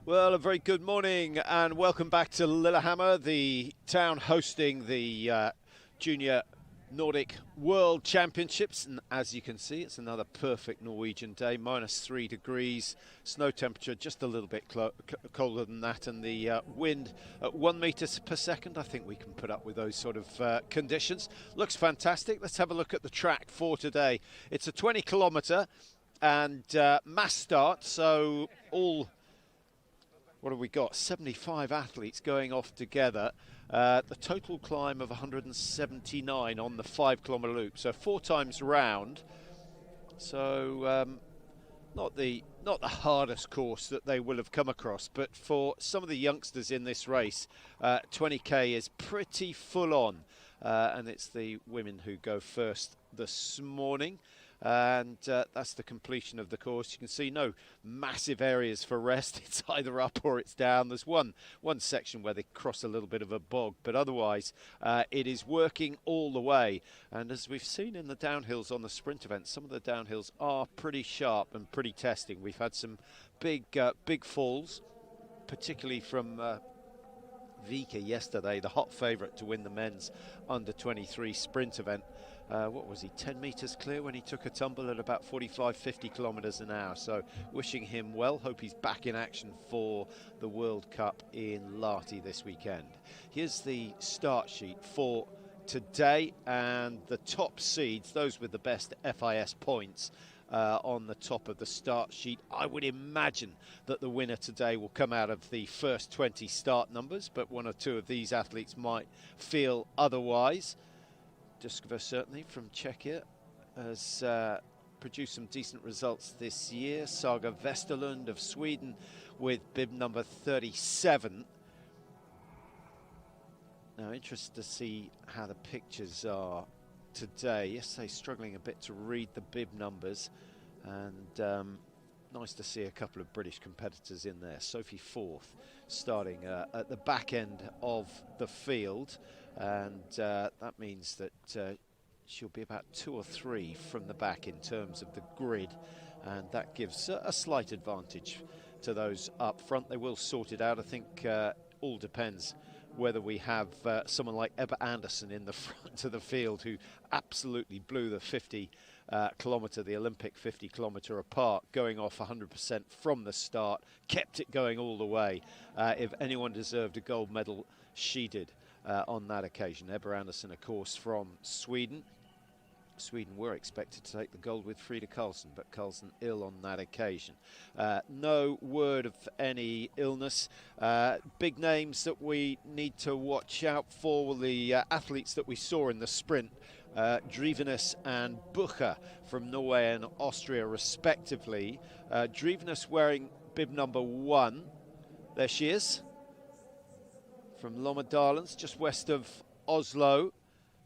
Well, a very good morning and welcome back to Lillehammer, the town hosting the Junior Nordic World Championships. And as you can see, it's another perfect Norwegian day, -3 degrees, snow temperature just a little bit colder than that, and the wind at 1 meters per second. I think we can put up with those sort of conditions. Looks fantastic. Let's have a look at the track for today. It's a 20-kilometer and mass start, so what have we got? 75 athletes going off together. The total climb of 179 on the 5-kilometer loop, so 4 times round. So not the hardest course that they will have come across, but for some of the youngsters in this race, 20k is pretty full on, and it's the women who go first this morning. And that's the completion of the course. You can see no massive areas for rest. It's either up or it's down. There's one section where they cross a little bit of a bog, but otherwise it is working all the way. And as we've seen in the downhills on the sprint event, some of the downhills are pretty sharp and pretty testing. We've had some big falls, particularly from Vika yesterday, the hot favourite to win the men's under-23 sprint event. What was he, 10 metres clear when he took a tumble at about 45-50 kilometres an hour. So wishing him well, hope he's back in action for the World Cup in Lahti this weekend. Here's the start sheet for today, and the top seeds, those with the best FIS points, on the top of the start sheet. I would imagine that the winner today will come out of the first 20 start numbers, but one or two of these athletes might feel otherwise. Duskova, certainly, from Czechia, has produced some decent results this year. Saga Westerlund of Sweden with bib number 37. Now, interested to see how the pictures are today. Yesterday, struggling a bit to read the bib numbers, and nice to see a couple of British competitors in there. Sophie Forth starting at the back end of the field, and that means that she'll be about 2 or 3 from the back in terms of the grid, and that gives a slight advantage to those up front. They will sort it out. I think all depends whether we have someone like Ebba Andersson in the front of the field, who absolutely blew the 50 kilometre, the Olympic 50 kilometre apart, going off 100% from the start, kept it going all the way. If anyone deserved a gold medal, she did on that occasion. Ebba Andersson, of course, from Sweden. Sweden were expected to take the gold with Frida Karlsson, but Karlsson ill on that occasion. No word of any illness. Big names that we need to watch out for were the athletes that we saw in the sprint. Drivenes and Bucher from Norway and Austria, respectively. Drivenes wearing bib number 1. There she is. From Lommedalens, just west of Oslo.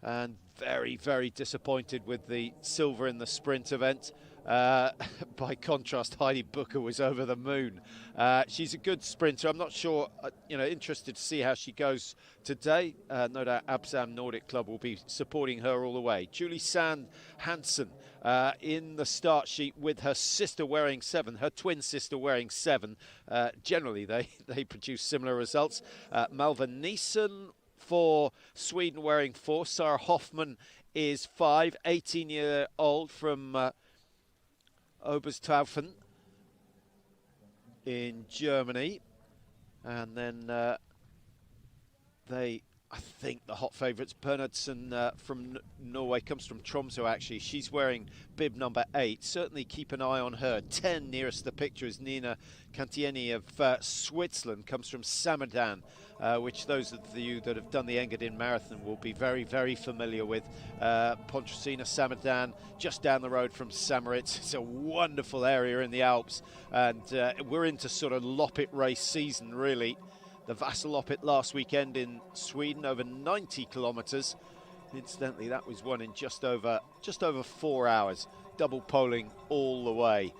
And very, very disappointed with the silver in the sprint event. By contrast, Heidi Bucher was over the moon. She's a good sprinter. I'm not sure, interested to see how she goes today. No doubt Absam Nordic Club will be supporting her all the way. Julie Sand Hansen in the start sheet with her sister wearing 7, her twin sister wearing 7. Generally, they produce similar results. Malva Neeson for Sweden wearing 4. Sarah Hoffman is 5, 18-year-old from Oberstaufen in Germany. And then I think the hot favourites, Bernhardsen from Norway, comes from Tromsø actually. She's wearing bib number 8. Certainly keep an eye on her. 10 nearest the picture is Nina Cantieni of Switzerland, comes from Samadan, which those of you that have done the Engadin Marathon will be very, very familiar with. Pontresina, Samadan, just down the road from Samaritz. It's a wonderful area in the Alps, and we're into sort of Loppet race season, really. The Vasaloppet last weekend in Sweden, over 90 kilometres. Incidentally, that was won in just over 4 hours, double polling all the way.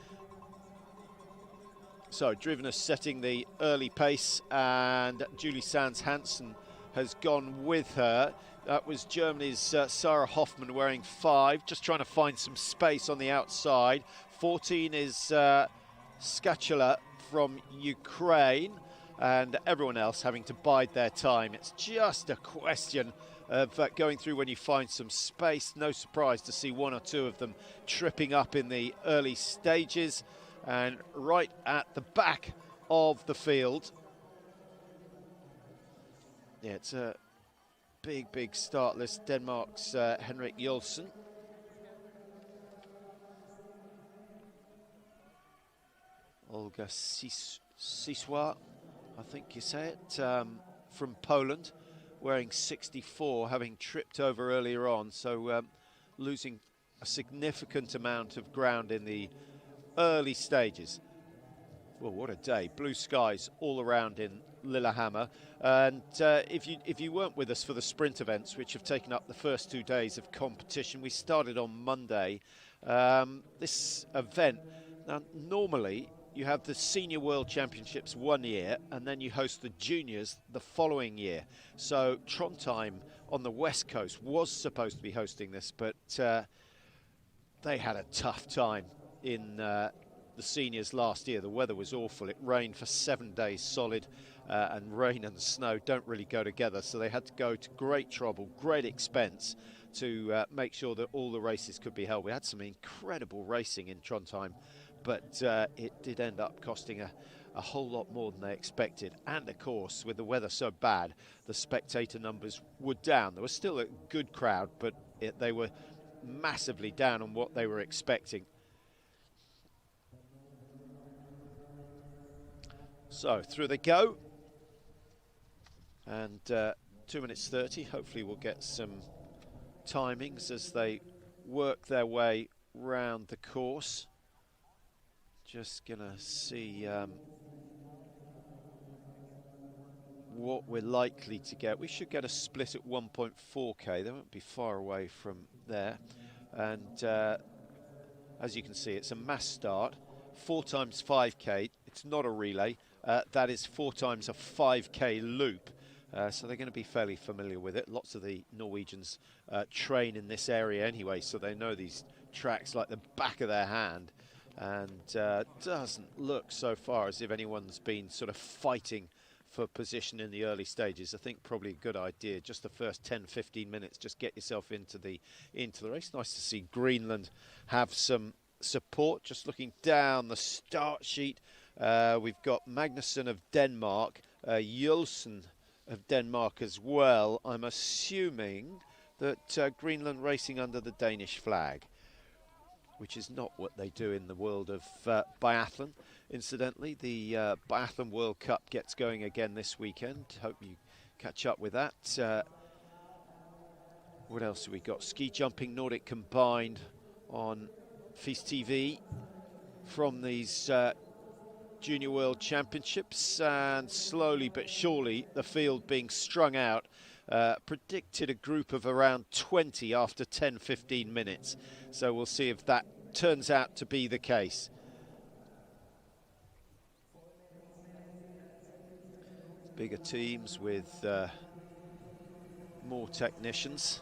So Drivenes setting the early pace, and Julie Sands Hansen has gone with her. That was Germany's Sarah Hoffman wearing 5, just trying to find some space on the outside. 14 is Skatula from Ukraine, and everyone else having to bide their time. It's just a question of going through when you find some space. No surprise to see one or two of them tripping up in the early stages. And right at the back of the field, yeah, it's a big start list. Denmark's Henrik Jolsen. Olga Siswa, I think you say it, from Poland, wearing 64, having tripped over earlier on, so losing a significant amount of ground in the early stages. Well, what a day. Blue skies all around in Lillehammer. And if you weren't with us for the sprint events, which have taken up the first 2 days of competition, we started on Monday. This event, now normally you have the Senior World Championships 1 year, and then you host the Juniors the following year. So Trondheim on the West Coast was supposed to be hosting this, but they had a tough time in the Seniors last year. The weather was awful. It rained for 7 days solid, and rain and snow don't really go together. So they had to go to great trouble, great expense to make sure that all the races could be held. We had some incredible racing in Trondheim, but it did end up costing a whole lot more than they expected. And of course, with the weather so bad, the spectator numbers were down. There was still a good crowd, but they were massively down on what they were expecting. So through they go, and 2 minutes 30. Hopefully we'll get some timings as they work their way round the course. Just gonna see what we're likely to get. We should get a split at 1.4k. They won't be far away from there. And as you can see, it's a mass start, 4 times 5k. It's not a relay. That is 4 times a 5k loop. So they're going to be fairly familiar with it. Lots of the Norwegians train in this area anyway, so they know these tracks like the back of their hand. And doesn't look so far as if anyone's been sort of fighting for position in the early stages. I think probably a good idea. Just the first 10-15 minutes, just get yourself into the race. Nice to see Greenland have some support. Just looking down the start sheet, we've got Magnussen of Denmark, Jolsen of Denmark as well. I'm assuming that Greenland racing under the Danish flag, which is not what they do in the world of biathlon. Incidentally, the Biathlon World Cup gets going again this weekend. Hope you catch up with that. What else have we got? Ski jumping, Nordic Combined on FIS TV from these Junior World Championships, and slowly but surely the field being strung out. Predicted a group of around 20 after 10-15 minutes. So we'll see if that turns out to be the case. Bigger teams with more technicians.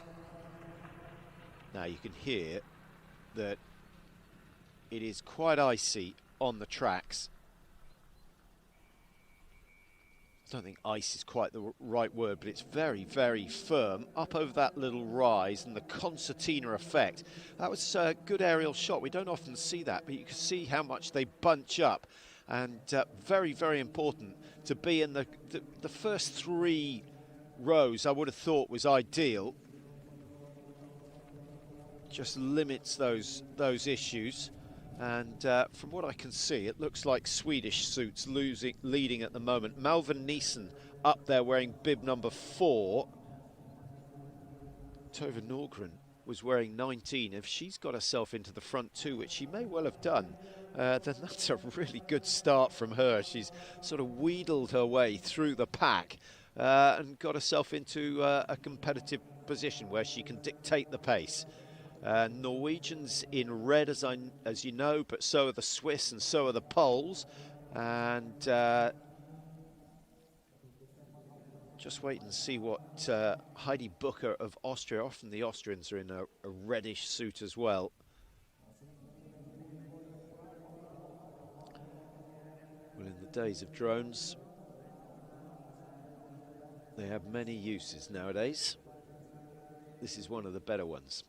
Now you can hear that it is quite icy on the tracks. I don't think ice is quite the right word, but it's very, very firm up over that little rise, and the concertina effect. That was a good aerial shot. We don't often see that, but you can see how much they bunch up, and very, very important to be in the first 3 rows. I would have thought was ideal. Just limits those issues. And from what I can see, it looks like Swedish suits leading at the moment. Malvin Nielsen up there wearing bib number 4. Tove Norgren was wearing 19. If she's got herself into the front 2, which she may well have done, then that's a really good start from her. She's sort of wheedled her way through the pack and got herself into a competitive position where she can dictate the pace. Norwegians in red, as you know, but so are the Swiss and so are the Poles. And just wait and see what Heidi Bucher of Austria. Often the Austrians are in a reddish suit as well. days of drones. They have many uses nowadays. This is one of the better ones.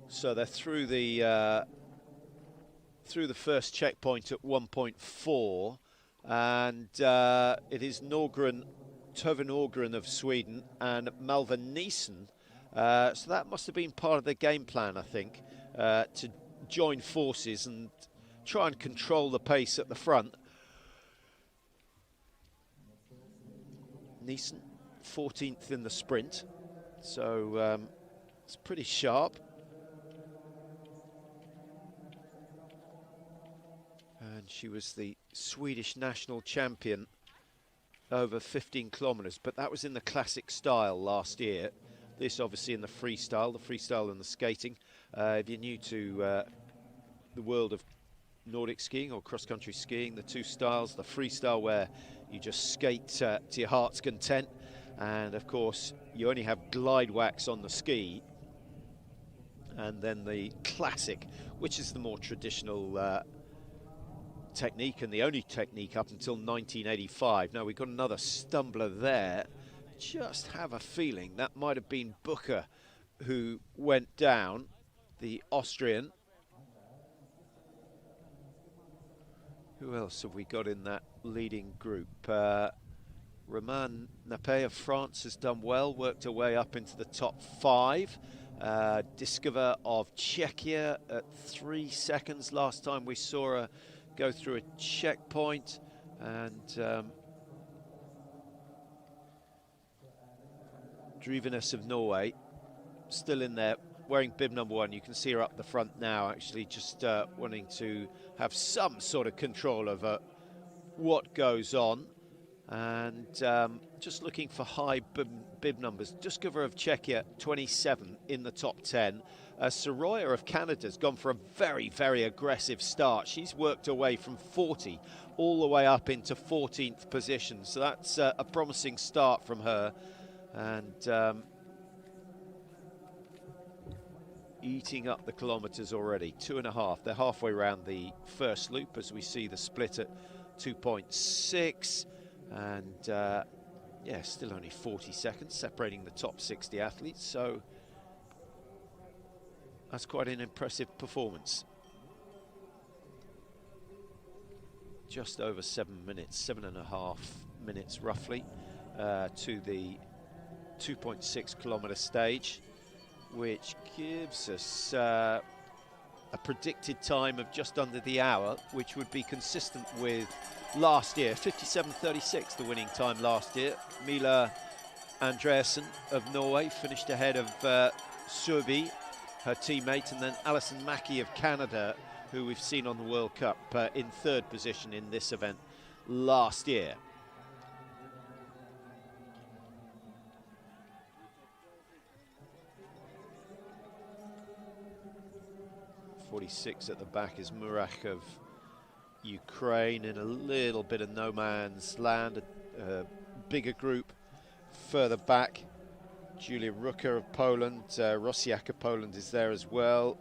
So they're through the first checkpoint at 1.4, and it is Tove Norgren of Sweden and Malva Nielsen. So that must have been part of the game plan, I think, to join forces and try and control the pace at the front. Nielsen, 14th in the sprint, so it's pretty sharp. And she was the Swedish national champion over 15 kilometres, but that was in the classic style last year. This obviously in the freestyle and the skating. If you're new to the world of Nordic skiing or cross-country skiing, the two styles, the freestyle where you just skate to your heart's content, and of course you only have glide wax on the ski, and then the classic, which is the more traditional technique and the only technique up until 1985. Now we've got another stumbler there. Just have a feeling that might have been Booker who went down, the Austrian. Who else have we got in that leading group? Romain Napé of France has done well, worked her way up into the top 5. Diskova of Czechia at 3 seconds last time we saw her go through a checkpoint, and Drivenes of Norway still in there, wearing bib number 1. You can see her up the front now, actually just wanting to have some sort of control over what goes on, and just looking for high bib numbers. Diskova of Czechia, 27 in the top 10. Soroya of Canada has gone for a very, very aggressive start. She's worked her way from 40 all the way up into 14th position. So that's a promising start from her. And eating up the kilometres already, 2.5. They're halfway around the first loop as we see the split at 2.6. And yeah, still only 40 seconds separating the top 60 athletes. So that's quite an impressive performance. Just over 7 minutes, 7.5 minutes roughly, to the 2.6 kilometre stage, which gives us a predicted time of just under the hour, which would be consistent with last year. 57.36, the winning time last year. Mila Andreasen of Norway finished ahead of Surby, her teammate, and then Alison Mackey of Canada, who we've seen on the World Cup in 3rd position in this event last year. .46 at the back is Murak of Ukraine in a little bit of no man's land, a bigger group further back. Julia Rucker of Poland, Rosiak of Poland is there as well.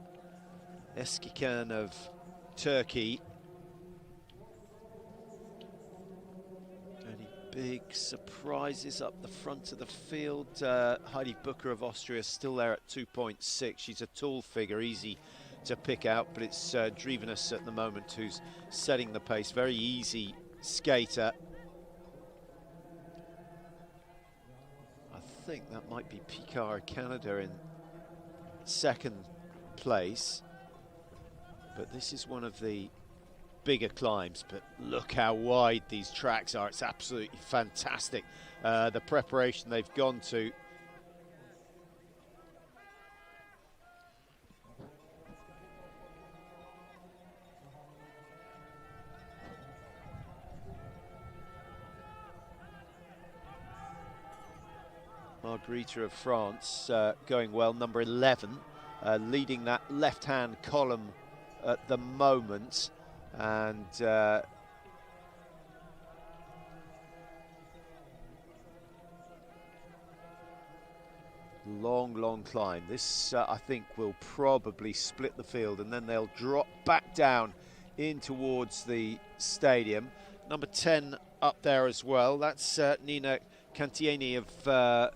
Eskikan of Turkey. Any big surprises up the front of the field? Heidi Booker of Austria is still there at 2.6. She's a tall figure, easy to pick out, but it's Drivenes at the moment who's setting the pace. Very easy skater. I think that might be Picard Canada in 2nd place, but this is one of the bigger climbs. But look how wide these tracks are. It's absolutely fantastic, the preparation they've gone to. Margarita of France going well, number 11, leading that left-hand column at the moment, and Long climb. This, I think, will probably split the field, and then they'll drop back down in towards the stadium. Number 10 up there as well. That's Nina Cantieni of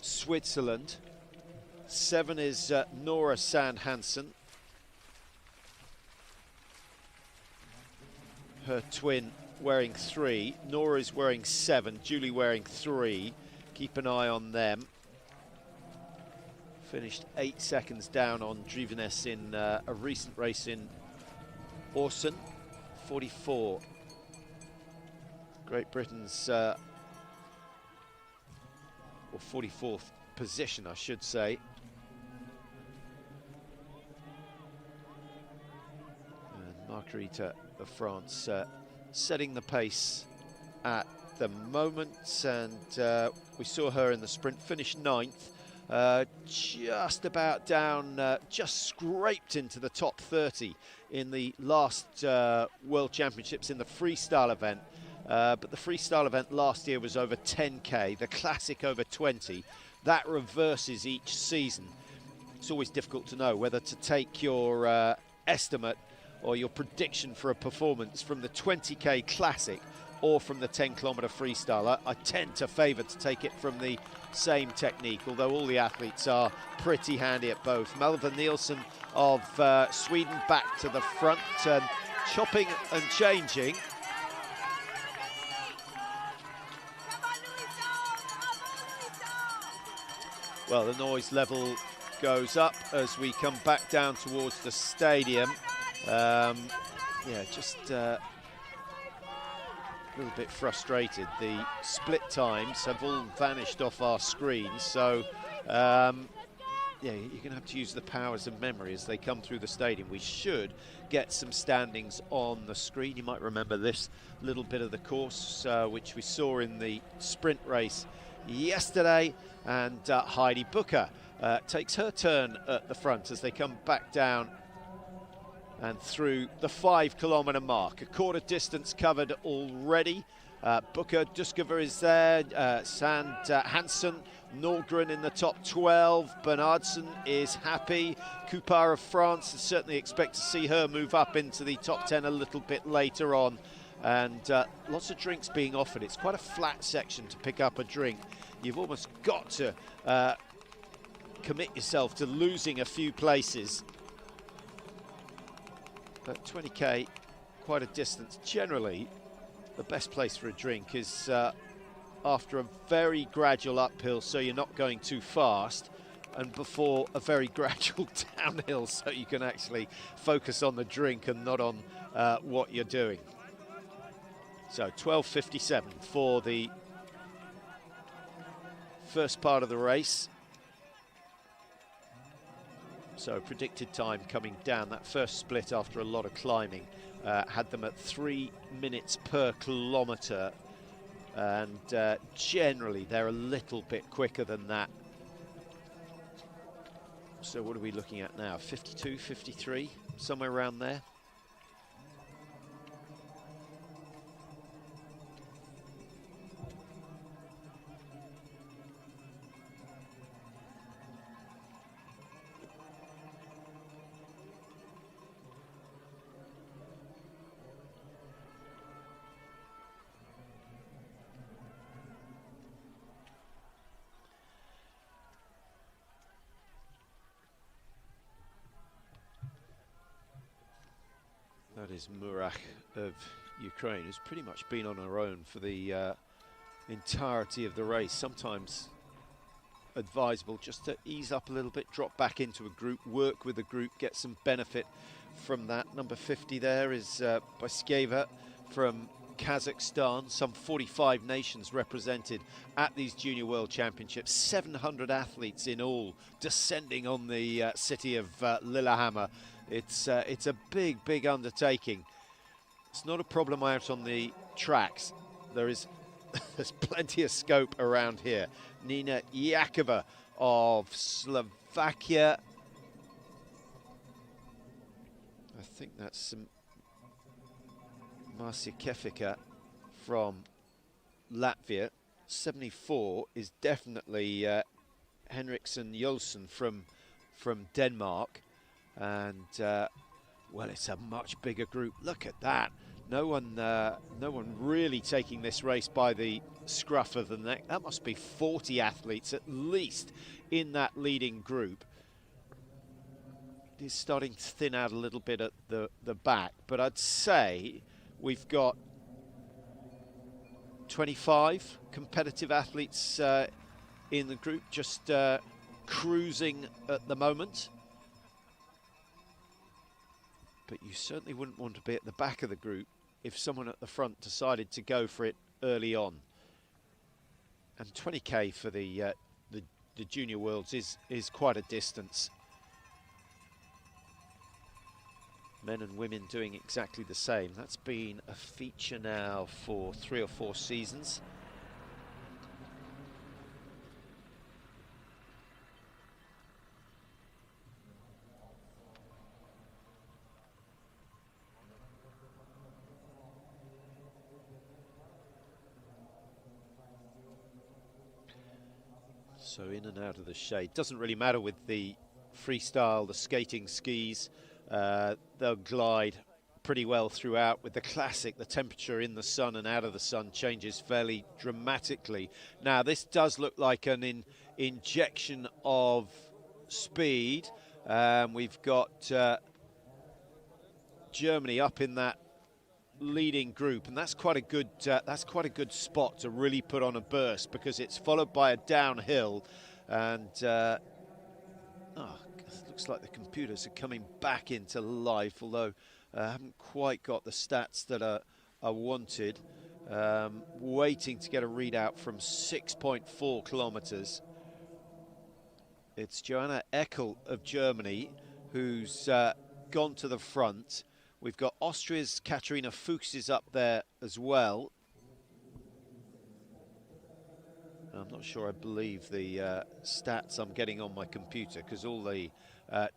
Switzerland. 7 is Nora Sand Hansen. Her twin wearing 3. Nora is wearing 7. Julie wearing 3. Keep an eye on them. Finished 8 seconds down on Drivenes in a recent race in Orson. 44. Great Britain's, or 44th position, I should say. And Margarita of France setting the pace at the moment, and we saw her in the sprint, finished 9th, just about down, just scraped into the top 30 in the last World Championships in the freestyle event. But the freestyle event last year was over 10K, the classic over 20. That reverses each season. It's always difficult to know whether to take your estimate or your prediction for a performance from the 20K classic or from the 10-kilometre freestyle. I tend to favour to take it from the same technique, although all the athletes are pretty handy at both. Melva Nielsen of Sweden back to the front, and chopping and changing. Well, the noise level goes up as we come back down towards the stadium. Yeah, just a little bit frustrated. The split times have all vanished off our screens, so yeah, you're going to have to use the powers of memory as they come through the stadium. We should get some standings on the screen. You might remember this little bit of the course, which we saw in the sprint race yesterday, and Heidi Booker takes her turn at the front as they come back down and through the 5-kilometre mark. A quarter distance covered already. Booker, Duskova is there, Sand Hansen, Nordgren in the top 12, Bernardsen is happy. Coupard of France, certainly expect to see her move up into the top 10 a little bit later on. And lots of drinks being offered. It's quite a flat section to pick up a drink. You've almost got to commit yourself to losing a few places. But 20K, quite a distance. Generally, the best place for a drink is after a very gradual uphill, so you're not going too fast, and before a very gradual downhill, so you can actually focus on the drink and not on what you're doing. So 12:57 for the first part of the race. So predicted time coming down. That first split after a lot of climbing had them at 3 minutes per kilometre, and generally they're a little bit quicker than that. So what are we looking at now? 52, 53, somewhere around there. That is Murak of Ukraine, who's pretty much been on her own for the entirety of the race. Sometimes advisable just to ease up a little bit, drop back into a group, work with a group, get some benefit from that. Number 50 there is Baskeva from Kazakhstan. Some 45 nations represented at these Junior World Championships. 700 athletes in all descending on the city of Lillehammer. It's a big undertaking. It's not a problem out on the tracks. There's plenty of scope around here. Nina Jakova of Slovakia. I think that's Marcia Kefika from Latvia. 74 is definitely Henriksen Jolsen from Denmark, and well, it's a much bigger group. Look at that. No one really taking this race by the scruff of the neck. That must be 40 athletes at least in that leading group. It's starting to thin out a little bit at the back, but I'd say we've got 25 competitive athletes in the group, just cruising at the moment. But you certainly wouldn't want to be at the back of the group if someone at the front decided to go for it early on. And 20k for the Junior Worlds is quite a distance. Men and women doing exactly the same. That's been a feature now for 3 or 4 seasons. So in and out of the shade. Doesn't really matter with the freestyle, the skating skis. They'll glide pretty well throughout. With the classic, the temperature in the sun and out of the sun changes fairly dramatically. Now, this does look like an injection of speed. We've got Germany up in that leading group, and that's quite a good spot to really put on a burst, because it's followed by a downhill, and looks like the computers are coming back into life, although I haven't quite got the stats that are wanted. Waiting to get a readout from 6.4 kilometers. It's Joanna Eckel of Germany who's gone to the front. We've got Austria's Katharina Fuchs is up there as well. I'm not sure I believe the stats I'm getting on my computer, because all the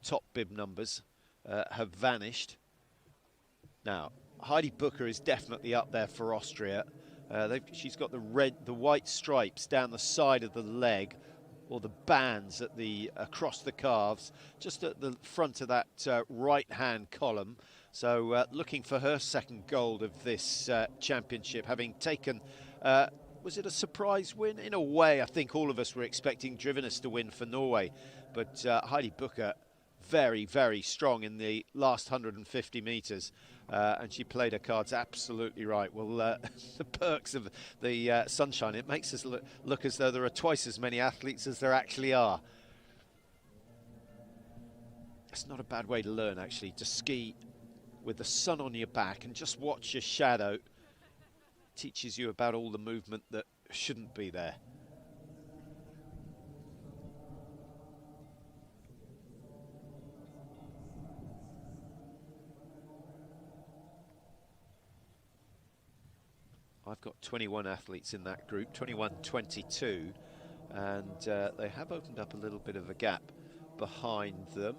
top bib numbers have vanished. Now, Heidi Bucher is definitely up there for Austria. She's got the white stripes down the side of the leg, or the bands at across the calves, just at the front of that right-hand column. So looking for her second gold of this championship, having taken, was it a surprise win? In a way, I think all of us were expecting Drivenes to win for Norway, but Heidi Bucher, very, very strong in the last 150 metres, and she played her cards absolutely right. Well, the perks of the sunshine, it makes us look as though there are twice as many athletes as there actually are. It's not a bad way to learn, actually, to ski with the sun on your back and just watch your shadow. Teaches you about all the movement that shouldn't be there. I've got 21 athletes in that group, 21-22, and they have opened up a little bit of a gap behind them.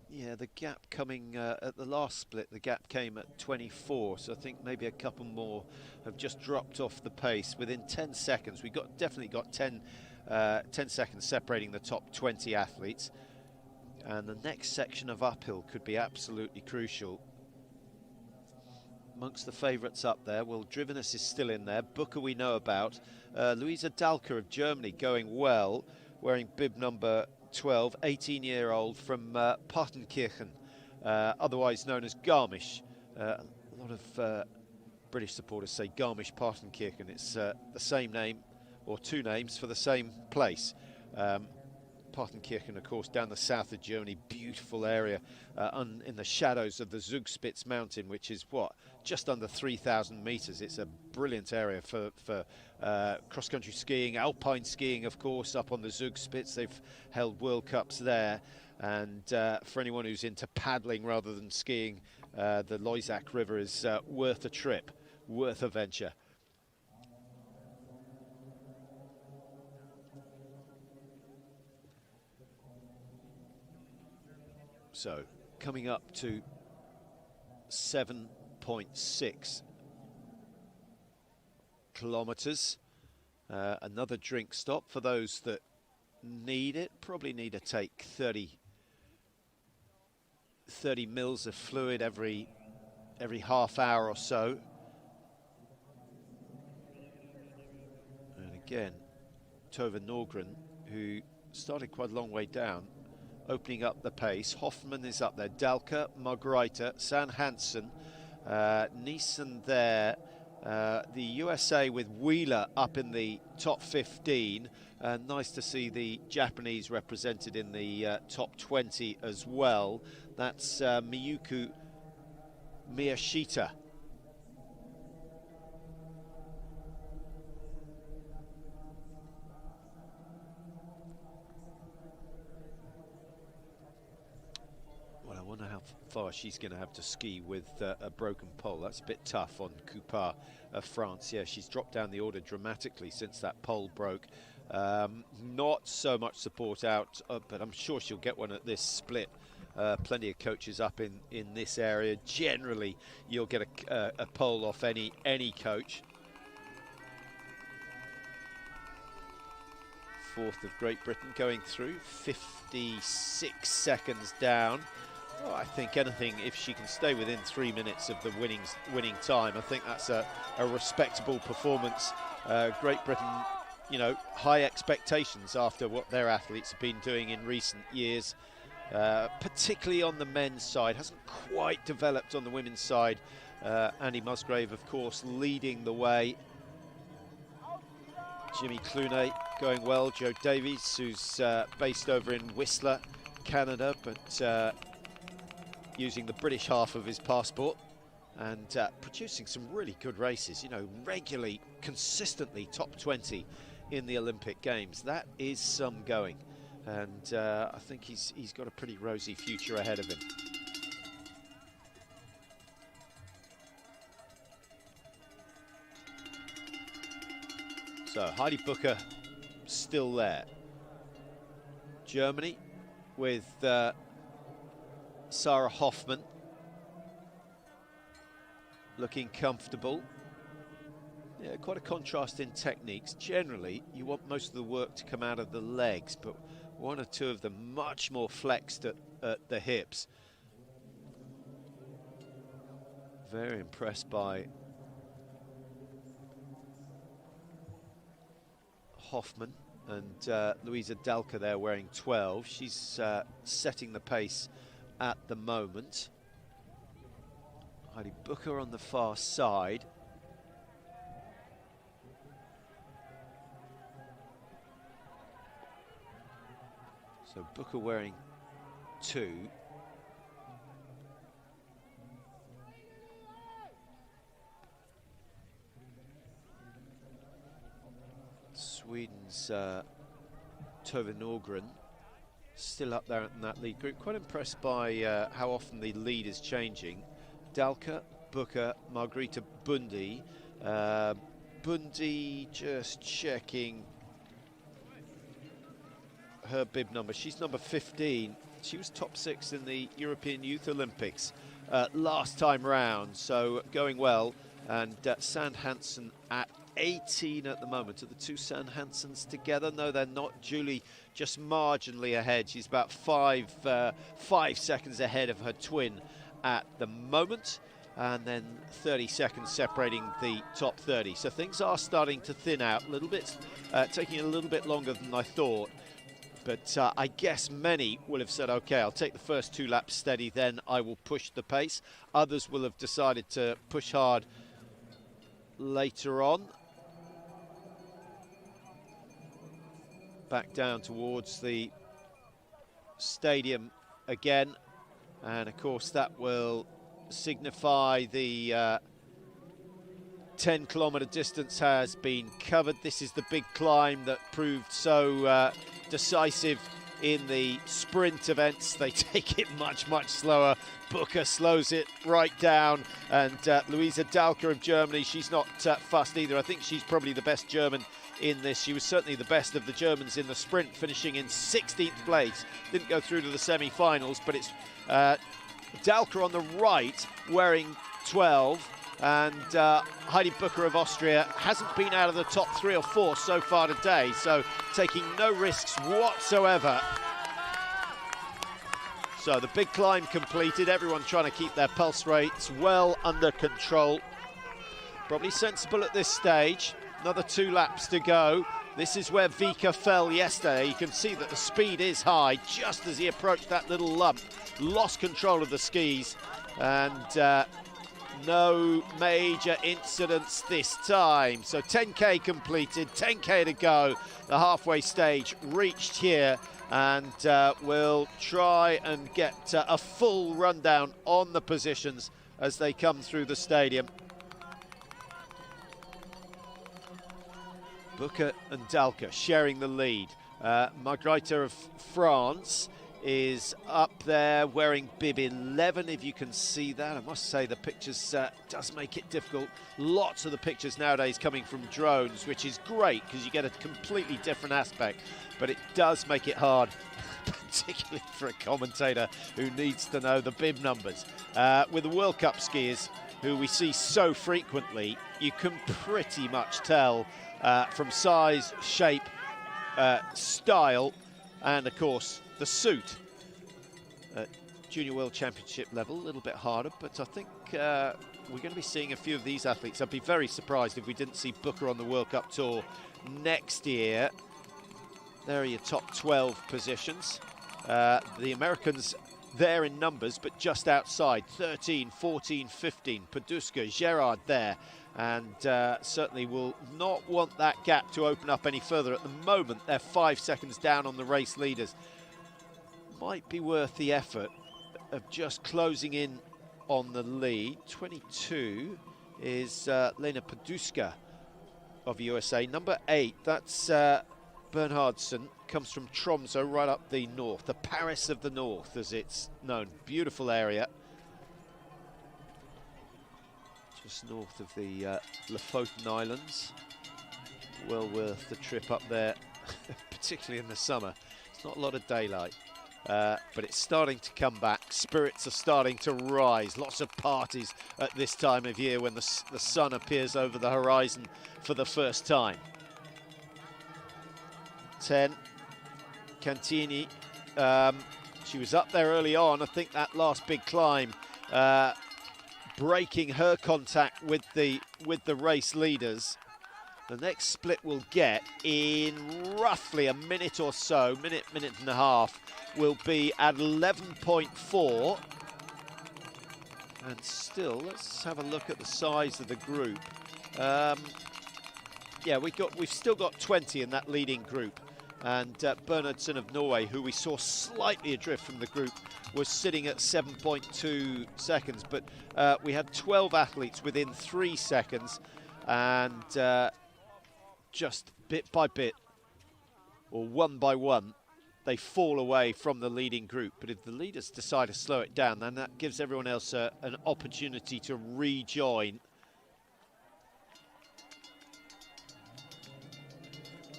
Yeah, the gap coming at the last split, the gap came at 24, so I think maybe a couple more have just dropped off the pace. Within 10 seconds, we've definitely got 10 seconds separating the top 20 athletes, and the next section of uphill could be absolutely crucial. Amongst the favourites up there, well, Drivenes is still in there. Bucher we know about. Luisa Dahlke of Germany going well, wearing bib number 12, 18-year-old from Partenkirchen, otherwise known as Garmisch. A lot of British supporters say Garmisch-Partenkirchen. It's the same name, or two names for the same place. Partenkirchen, of course, down the south of Germany, beautiful area in the shadows of the Zugspitze mountain, which is just under 3,000 meters. It's a brilliant area for cross-country skiing, Alpine skiing, of course, up on the Zugspitze. They've held World Cups there, and for anyone who's into paddling rather than skiing, the Loisach River is worth a trip, worth a venture. So coming up to 7.6 kilometres. Another drink stop for those that need it. Probably need to take 30 mils of fluid every half hour or so. And again, Tove Norgren, who started quite a long way down, opening up the pace. Hoffman is up there, Dalke, Margreite, San Hansen, Neeson there, the USA with Wheeler up in the top 15. Nice to see the Japanese represented in the top 20 as well. That's Miyuki Miyashita. Well, I wonder how far she's going to have to ski with a broken pole. That's a bit tough on Coupard of France. Yeah, she's dropped down the order dramatically since that pole broke. Not so much support out, but I'm sure she'll get one at this split. Plenty of coaches up in this area. Generally, you'll get a pole off any coach. Fourth of Great Britain going through, 56 seconds down. Oh, I think anything, if she can stay within 3 minutes of the winning time, I think that's a respectable performance. Great Britain, you know, high expectations after what their athletes have been doing in recent years. Particularly on the men's side, hasn't quite developed on the women's side. Andy Musgrave, of course, leading the way. Jimmy Clooney going well. Joe Davies, who's based over in Whistler, Canada, but using the British half of his passport and producing some really good races. You know, regularly, consistently top 20 in the Olympic Games. That is some going. And I think he's got a pretty rosy future ahead of him. So Heidi Bucher still there. Germany with Sarah Hoffman looking comfortable. Yeah, quite a contrast in techniques. Generally, you want most of the work to come out of the legs, but one or two of them much more flexed at the hips. Very impressed by Hoffman and Louisa Dalke there wearing 12. She's setting the pace at the moment. Heidi Bucher on the far side. So Bucher wearing 2. Sweden's Tove Norgren still up there in that lead group. Quite impressed by how often the lead is changing. Dalke, Bucher, Margreite Bundy. Bundy just checking her bib number. She's number 15. She was top 6 in the European Youth Olympics last time round, so going well. And San Hansen at 18 at the moment. Are the two San Hansens together? No, they're not. Julie just marginally ahead. She's about 5 seconds ahead of her twin at the moment, and then 30 seconds separating the top 30. So things are starting to thin out a little bit, taking a little bit longer than I thought. But I guess many will have said, okay, I'll take the first 2 laps steady, then I will push the pace. Others will have decided to push hard later on. Back down towards the stadium again. And of course that will signify the 10-kilometre distance has been covered. This is the big climb that proved so decisive in the sprint events. They take it much, much slower. Bucher slows it right down, and Louisa Dalke of Germany, she's not fussed either. I think she's probably the best German in this. She was certainly the best of the Germans in the sprint, finishing in 16th place. Didn't go through to the semi-finals, but it's Dalke on the right wearing 12. And Heidi Bucher of Austria hasn't been out of the top 3 or 4 so far today, so taking no risks whatsoever. So the big climb completed, everyone trying to keep their pulse rates well under control. Probably sensible at this stage. Another 2 laps to go. This is where Vika fell yesterday. You can see that the speed is high. Just as he approached that little lump, lost control of the skis, and no major incidents this time. So 10K completed, 10K to go. The halfway stage reached here, and we'll try and get a full rundown on the positions as they come through the stadium. Bucher and Dalke sharing the lead. Margrethe of France is up there wearing bib 11, if you can see that. I must say the pictures does make it difficult. Lots of the pictures nowadays coming from drones, which is great because you get a completely different aspect, but it does make it hard, particularly for a commentator who needs to know the bib numbers. With the World Cup skiers, who we see so frequently, you can pretty much tell from size, shape, style, and of course the suit. Junior World Championship level, a little bit harder, but I think we're going to be seeing a few of these athletes. I'd be very surprised if we didn't see Bucher on the World Cup Tour next year. There are your top 12 positions. The Americans there in numbers, but just outside, 13, 14, 15. Paduska, Gerard there, and certainly will not want that gap to open up any further. At the moment, they're 5 seconds down on the race leaders. Might be worth the effort of just closing in on the lead. 22 is Lena Paduska of USA. Number 8, that's Bernhardsson, comes from Tromsø, right up the north, the Paris of the North as it's known. Beautiful area. Just north of the Lofoten Islands. Well worth the trip up there, particularly in the summer. It's not a lot of daylight. But it's starting to come back. Spirits are starting to rise. Lots of parties at this time of year when the sun appears over the horizon for the first time. 10, Cantini. She was up there early on. I think that last big climb, breaking her contact with the race leaders. The next split we'll get in roughly a minute or so, minute and a half, will be at 11.4. And still, let's have a look at the size of the group. Yeah, we've still got 20 in that leading group. And Bernhardsson of Norway, who we saw slightly adrift from the group, was sitting at 7.2 seconds. But we had 12 athletes within 3 seconds. And just bit by bit, or one by one, they fall away from the leading group. But if the leaders decide to slow it down, then that gives everyone else an opportunity to rejoin.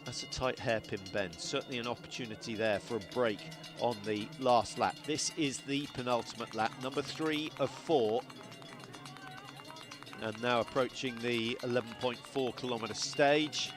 That's a tight hairpin bend. Certainly an opportunity there for a break on the last lap. This is the penultimate lap, number 3 of 4. And now approaching the 11.4 kilometre stage.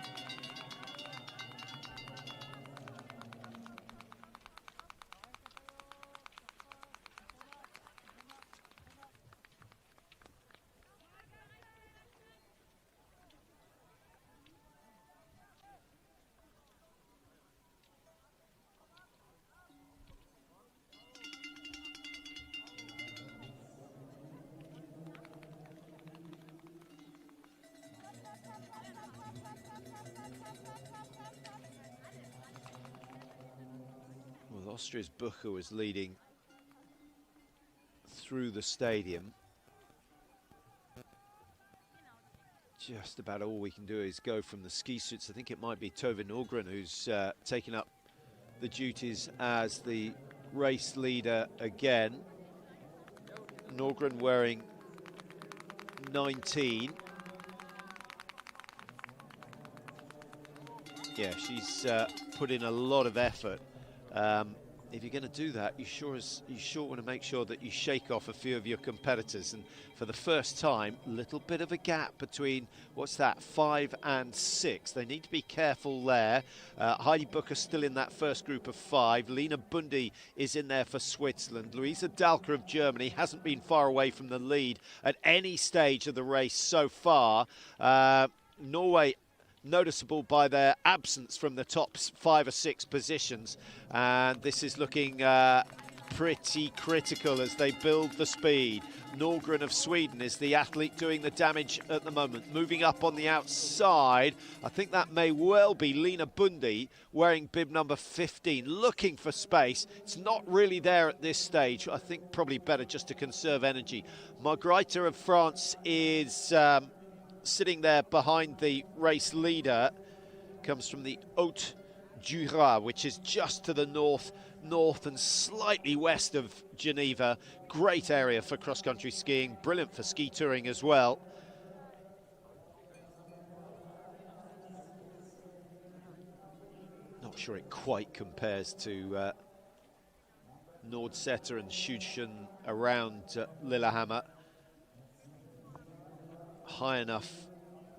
Austria's Bucher was leading through the stadium. Just about all we can do is go from the ski suits. I think it might be Tove Norgren who's taken up the duties as the race leader again. Norgren wearing 19. Yeah, she's put in a lot of effort. if you're going to do that, you sure want to make sure that you shake off a few of your competitors. And for the first time, a little bit of a gap between, what's that, 5 and 6. They need to be careful there. Heidi Booker still in that first group of 5. Lina Bundy is in there for Switzerland. Luisa Dalker of Germany hasn't been far away from the lead at any stage of the race so far. Norway noticeable by their absence from the top 5 or 6 positions, and this is looking pretty critical as they build the speed. Norgren of Sweden is the athlete doing the damage at the moment, moving up on the outside. I think that may well be Lina Bundy wearing bib number 15, looking for space. It's not really there at this stage. I think probably better just to conserve energy. Margrethe of France is sitting there behind the race leader, comes from the Haute Jura, which is just to the north and slightly west of Geneva. Great area for cross-country skiing, brilliant for ski touring as well. Not sure it quite compares to Nordsetter and Schudchen around Lillehammer. High enough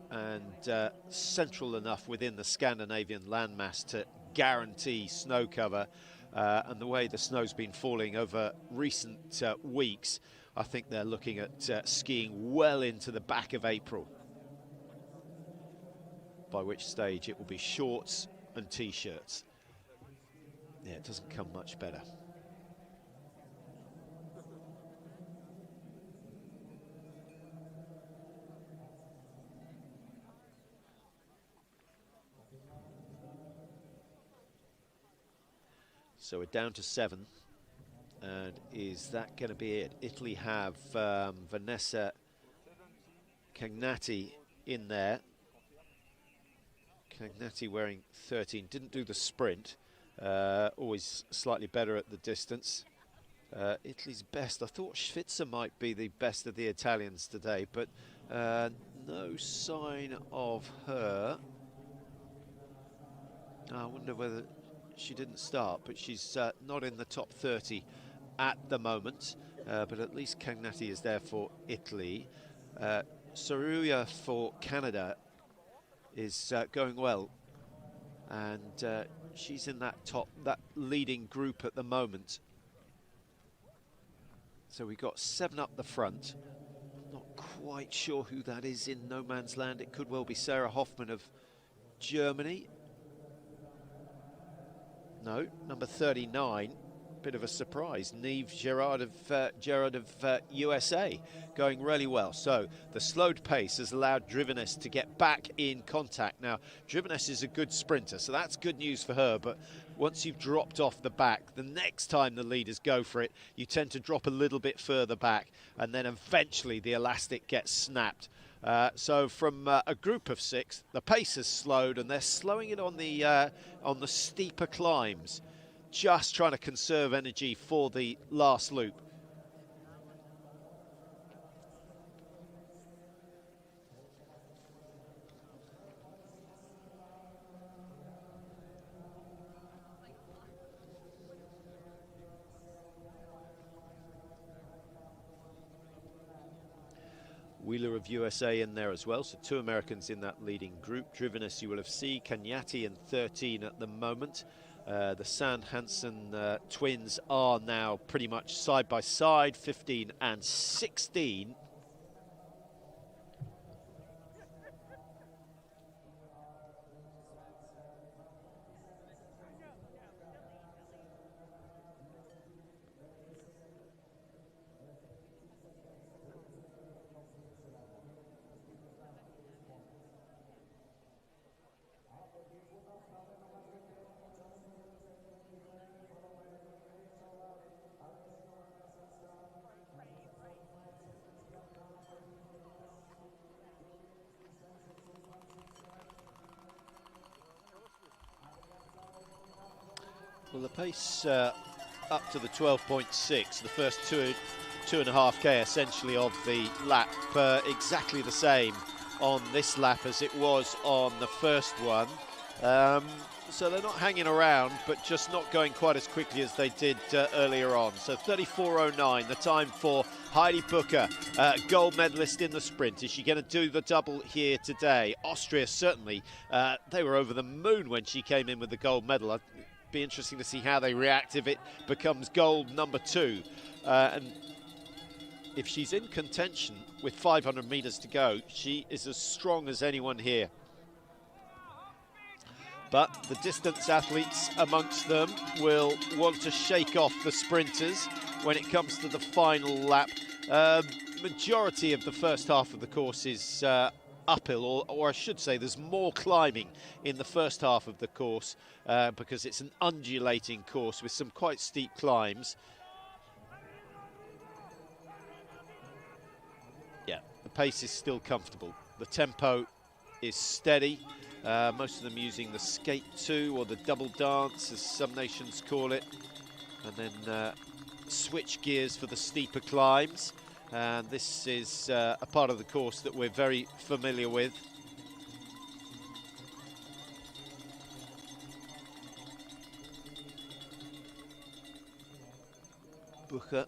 and central enough within the Scandinavian landmass to guarantee snow cover, and the way the snow's been falling over recent weeks, I think they're looking at skiing well into the back of April, by which stage it will be shorts and t-shirts. Yeah, it doesn't come much better. So we're down to 7, and is that going to be it? Italy have Vanessa Cagnati in there. Cagnati wearing 13, didn't do the sprint, always slightly better at the distance. Italy's best, I thought Svitzer might be the best of the Italians today, but no sign of her. I wonder whether she didn't start, but she's not in the top 30 at the moment, but at least Cagnati is there for Italy. Saruya for Canada is going well, and she's in that leading group at the moment. So we got 7 up the front. Not quite sure who that is in no man's land. It could well be Sarah Hoffman of Germany. No, number 39, bit of a surprise. Niamh Gerard of USA, going really well. So the slowed pace has allowed Drivenes to get back in contact. Now, Drivenes is a good sprinter, so that's good news for her, but once you've dropped off the back, the next time the leaders go for it, you tend to drop a little bit further back, and then eventually the elastic gets snapped. So from a group of 6, the pace has slowed, and they're slowing it on the steeper climbs, just trying to conserve energy for the last loop. Wheeler of USA in there as well, so 2 Americans in that leading group. Drivenes you will have seen, Cagnati in 13 at the moment. The Sand Hansen twins are now pretty much side by side, 15 and 16. Well, the pace up to the 12.6, the first 2.5K essentially of the lap, exactly the same on this lap as it was on the first one. So they're not hanging around, but just not going quite as quickly as they did earlier on. So 34.09, the time for Heidi Bucher, gold medalist in the sprint. Is she going to do the double here today? Austria, certainly. They were over the moon when she came in with the gold medal. It'd be interesting to see how they react if it becomes gold number 2. And if she's in contention with 500 metres to go, she is as strong as anyone here. But the distance athletes amongst them will want to shake off the sprinters when it comes to the final lap. Majority of the first half of the course is uphill, or I should say there's more climbing in the first half of the course because it's an undulating course with some quite steep climbs. Yeah, the pace is still comfortable. The tempo is steady. Most of them using the skate 2 or the double dance, as some nations call it, and then switch gears for the steeper climbs. And this is a part of the course that we're very familiar with. Bucher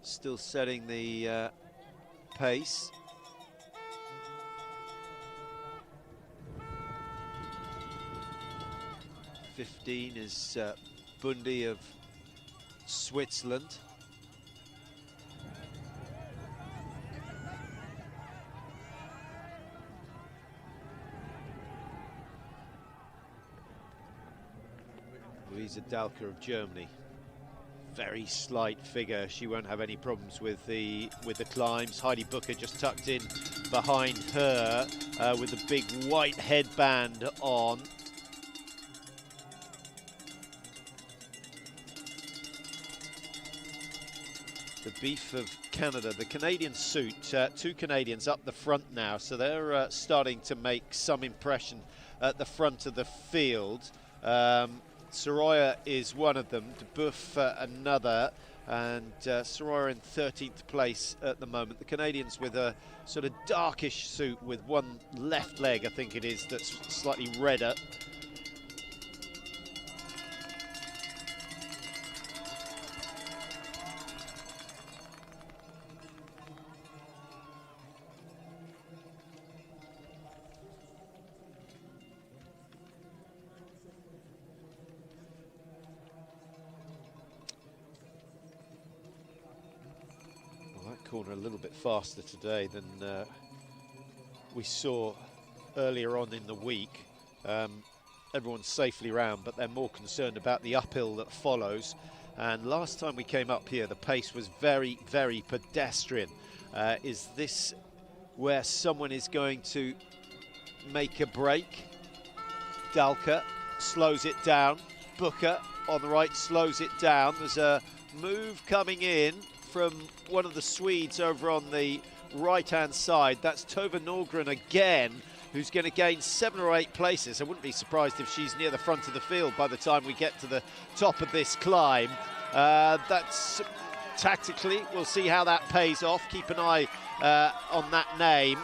still setting the pace. 15 is Bundy of Switzerland. Luisa Dahlke of Germany. Very slight figure. She won't have any problems with the climbs. Heidi Bucher just tucked in behind her with a big white headband on. The beef of Canada, the Canadian suit, 2 Canadians up the front now, so they're starting to make some impression at the front of the field. Soraya is one of them, DeBoeuf another, and Soraya in 13th place at the moment. The Canadians with a sort of darkish suit with one left leg, I think it is, that's slightly redder. Corner a little bit faster today than we saw earlier on in the week. Everyone's safely round, but they're more concerned about the uphill that follows. And last time we came up here, the pace was very, very pedestrian. Is this where someone is going to make a break? Dahlke slows it down. Bucher on the right slows it down. There's a move coming in from one of the Swedes over on the right-hand side. That's Tove Norgren again, who's going to gain 7 or 8 places. I wouldn't be surprised if she's near the front of the field by the time we get to the top of this climb. That's tactically, we'll see how that pays off. Keep an eye on that name.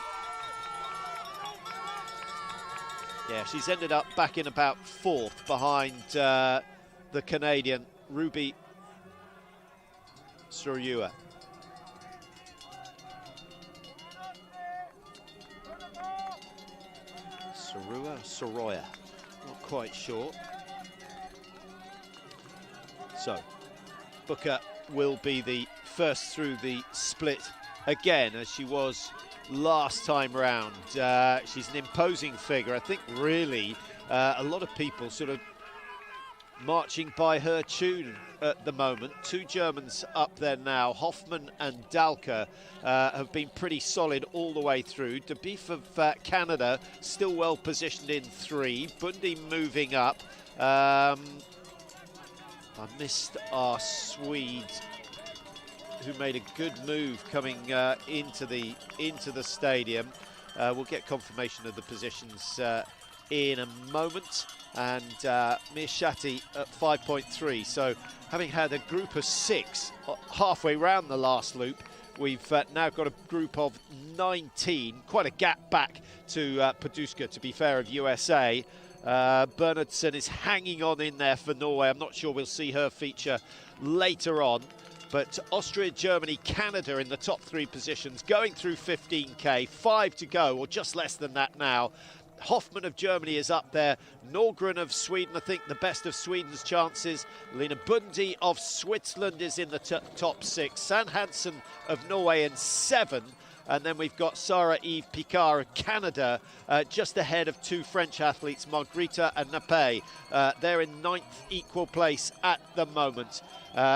Yeah, she's ended up back in about 4th behind the Canadian Ruby Soraya. Soraya, not quite sure. So, Bucher will be the first through the split again, as she was last time round. She's an imposing figure. I think really a lot of people sort of marching by her tune at the moment. 2 Germans up there now. Hoffman and Dahlke have been pretty solid all the way through. DeBoeuf of Canada still well positioned in 3. Bundy moving up. I missed our Swede, who made a good move coming into the stadium. We'll get confirmation of the positions in a moment. And Mirshati at 5.3. So having had a group of 6 halfway round the last loop, We've now got a group of 19, quite a gap back to Podium, to be fair, of USA. Bernhardsen is hanging on in there for Norway. I'm not sure we'll see her feature later on. But Austria, Germany, Canada in the top 3 positions, going through 15K, 5 to go, or just less than that now. Hoffman of Germany is up there. Norgren of Sweden, I think the best of Sweden's chances. Lena Bundy of Switzerland is in the top 6. San Hansen of Norway in 7. And then we've got Sarah-Eve Picard of Canada, just ahead of 2 French athletes, Margherita and Nape. They're in 9th equal place at the moment.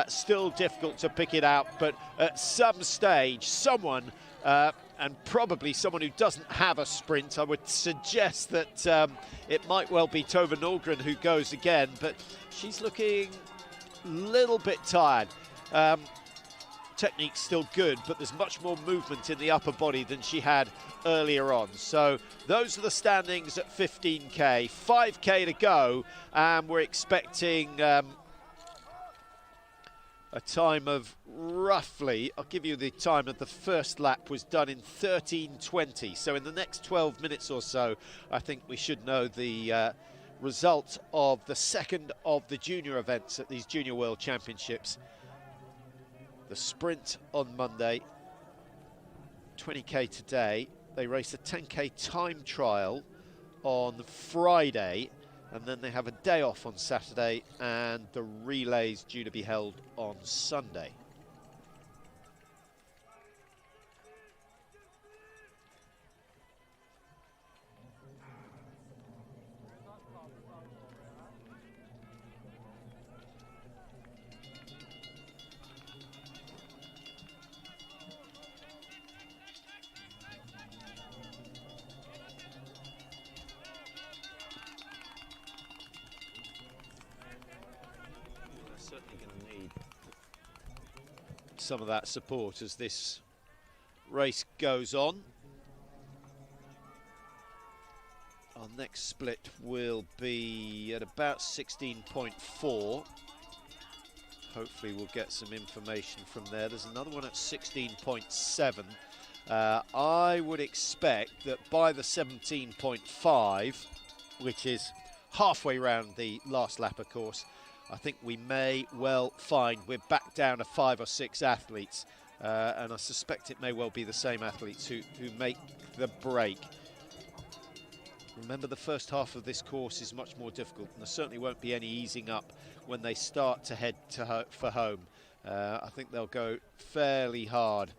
Still difficult to pick it out, but at some stage, someone, and probably someone who doesn't have a sprint, I would suggest that it might well be Tove Norgren who goes again, but she's looking a little bit tired. Technique's still good, but there's much more movement in the upper body than she had earlier on. So those are the standings at 15K, 5K to go, and we're expecting a time of roughly, I'll give you the time of the first lap was done in 13:20. So in the next 12 minutes or so, I think we should know the result of the second of the junior events at these Junior World Championships. The sprint on Monday, 20K today. They race a 10K time trial on Friday, and then they have a day off on Saturday, and the relay's due to be held on Sunday. Some of that support as this race goes on. Our next split will be at about 16.4. Hopefully we'll get some information from there. There's another one at 16.7. I would expect that by the 17.5, which is halfway round the last lap, of course, I think we may well find we're back down to 5 or 6 athletes, and I suspect it may well be the same athletes who make the break. Remember, the first half of this course is much more difficult, and there certainly won't be any easing up when they start to head for home. I think they'll go fairly hard.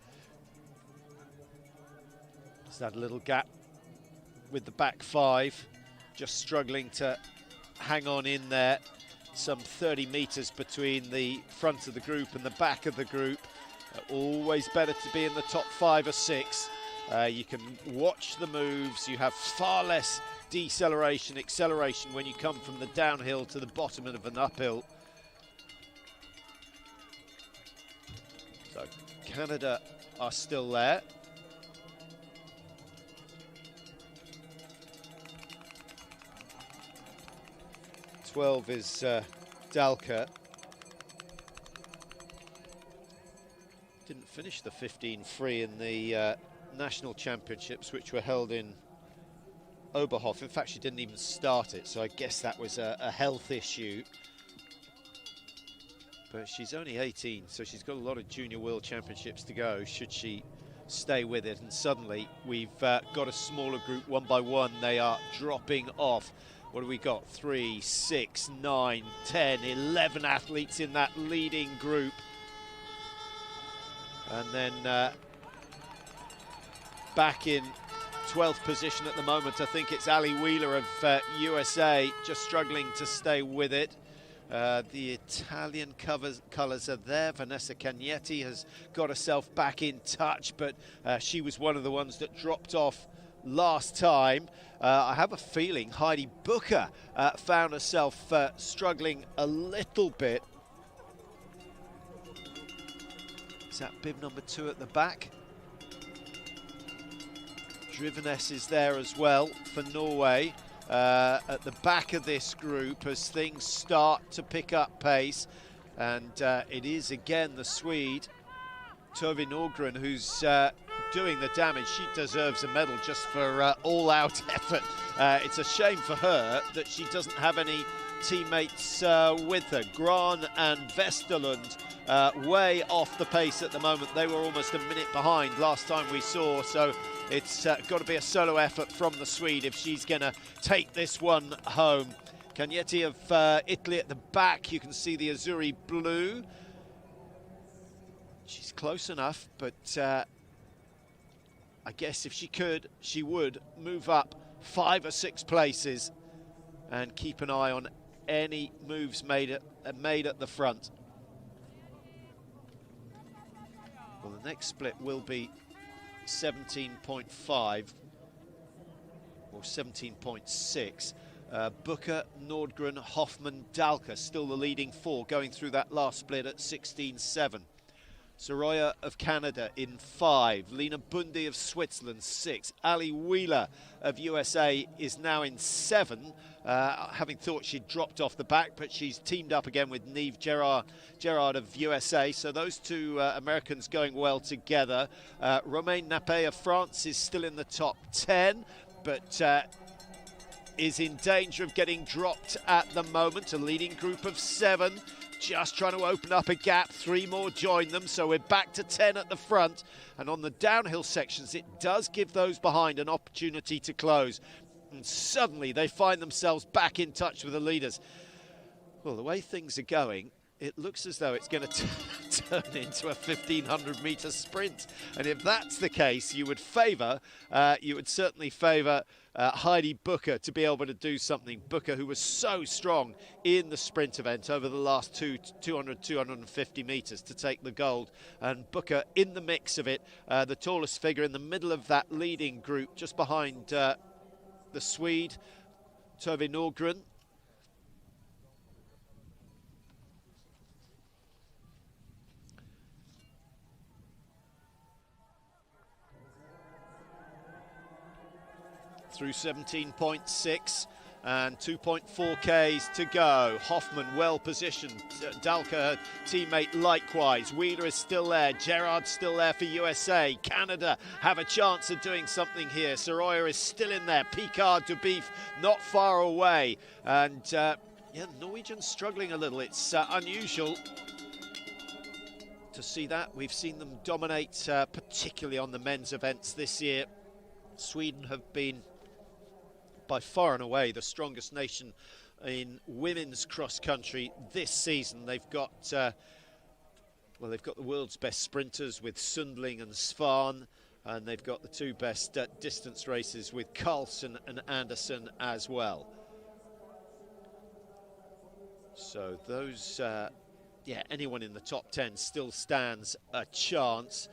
There's that little gap with the back 5, just struggling to hang on in there. Some 30 meters between the front of the group and the back of the group. Always better to be in the top 5 or 6. You can watch the moves. You have far less deceleration, acceleration when you come from the downhill to the bottom of an uphill. So Canada are still there. Is Dalka. Didn't finish the 15 free in the national championships, which were held in Oberhof. In fact, she didn't even start it, so I guess that was a health issue. But she's only 18, so she's got a lot of junior world championships to go, should she stay with it. And suddenly we've got a smaller group. One by one they are dropping off. What do we got? 3, 6, 9, 10, 11 athletes in that leading group. And then back in 12th position at the moment, I think it's Ali Wheeler of USA, just struggling to stay with it. The Italian colours are there. Vanessa Cagnetti has got herself back in touch, but she was one of the ones that dropped off last time. I have a feeling Heidi Booker found herself struggling a little bit. Is that bib number 2 at the back? Drivenes is there as well for Norway at the back of this group as things start to pick up pace, and it is again the Swede Tove Nordgren, who's doing the damage. She deserves a medal just for all-out effort. It's a shame for her that she doesn't have any teammates with her. Gran and Vesterlund way off the pace at the moment. They were almost a minute behind last time we saw, so it's got to be a solo effort from the Swede if she's going to take this one home. Cagnetti of Italy at the back. You can see the Azzurri blue. She's close enough, but I guess if she could, she would move up 5 or 6 places and keep an eye on any moves made at the front. Well, the next split will be 17.5 or 17.6. Booker, Nordgren, Hoffman, Dalka, still the leading 4, going through that last split at 16.7. Soroya of Canada in 5, Lena Bundy of Switzerland 6, Ali Wheeler of USA is now in 7, having thought she'd dropped off the back, but she's teamed up again with Niamh Gerard of USA, so those two Americans going well together. Romain Nappé of France is still in the top 10, but is in danger of getting dropped at the moment. A leading group of 7. Just trying to open up a gap. 3 more join them, so we're back to 10 at the front. And on the downhill sections, it does give those behind an opportunity to close. And suddenly they find themselves back in touch with the leaders. Well, the way things are going, it looks as though it's going to turn into a 1,500-metre sprint. And if that's the case, you would certainly favour Heidi Booker to be able to do something. Booker, who was so strong in the sprint event over the last 250 metres to take the gold. And Booker in the mix of it, the tallest figure in the middle of that leading group, just behind the Swede, Tove Nordgren. Through 17.6 and 2.4 Ks to go. Hoffman well positioned. Dalka, her teammate, likewise. Wheeler is still there. Gerard's still there for USA. Canada have a chance of doing something here. Soroya is still in there. Picard Dubief not far away. And yeah, Norwegians struggling a little. It's unusual to see that. We've seen them dominate, particularly on the men's events this year. Sweden have been by far and away the strongest nation in women's cross-country this season. They've got well, they've got the world's best sprinters with Sundling and Svan, and they've got the 2 best distance races with Carlsen and Anderson as well. So those, yeah, anyone in the top 10 still stands a chance.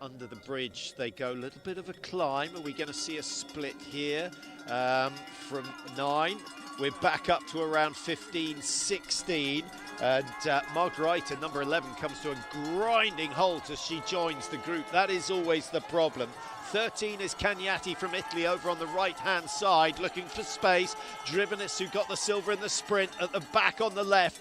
Under the bridge they go. A little bit of a climb. Are we going to see a split here? From 9 we're back up to around 15-16, and Margarita, number 11, comes to a grinding halt as she joins the group. That is always the problem. 13 is Cagnetti from Italy over on the right-hand side, looking for space. Drivenis, who got the silver in the sprint, at the back on the left,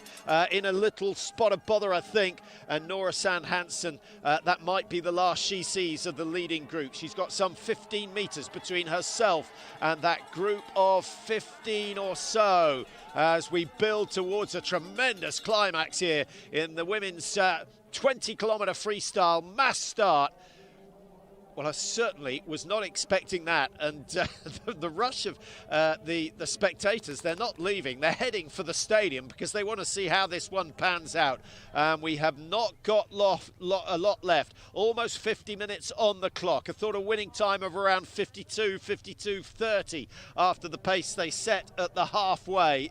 in a little spot of bother, I think. And Nora Sand Hansen, that might be the last she sees of the leading group. She's got some 15 metres between herself and that group of 15 or so as we build towards a tremendous climax here in the women's 20-kilometre freestyle mass start. Well, I certainly was not expecting that, and the rush of the spectators, they're not leaving, they're heading for the stadium because they want to see how this one pans out. We have not got a lot left, almost 50 minutes on the clock. I thought a winning time of around 52:30 after the pace they set at the halfway.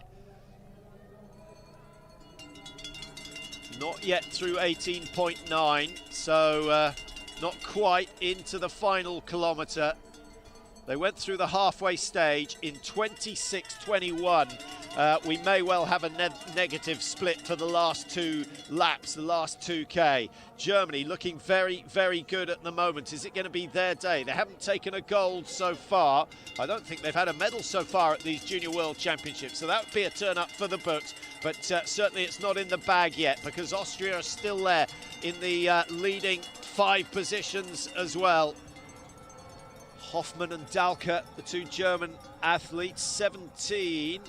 Not yet through 18.9, so not quite into the final kilometre. They went through the halfway stage in 26:21. We may well have a negative split for the last 2 laps, the last 2K. Germany looking very, very good at the moment. Is it going to be their day? They haven't taken a gold so far. I don't think they've had a medal so far at these Junior World Championships, so that would be a turn up for the books. But certainly it's not in the bag yet because Austria are still there in the leading 5 positions as well. Hoffmann and Dahlke, the 2 German athletes, 17.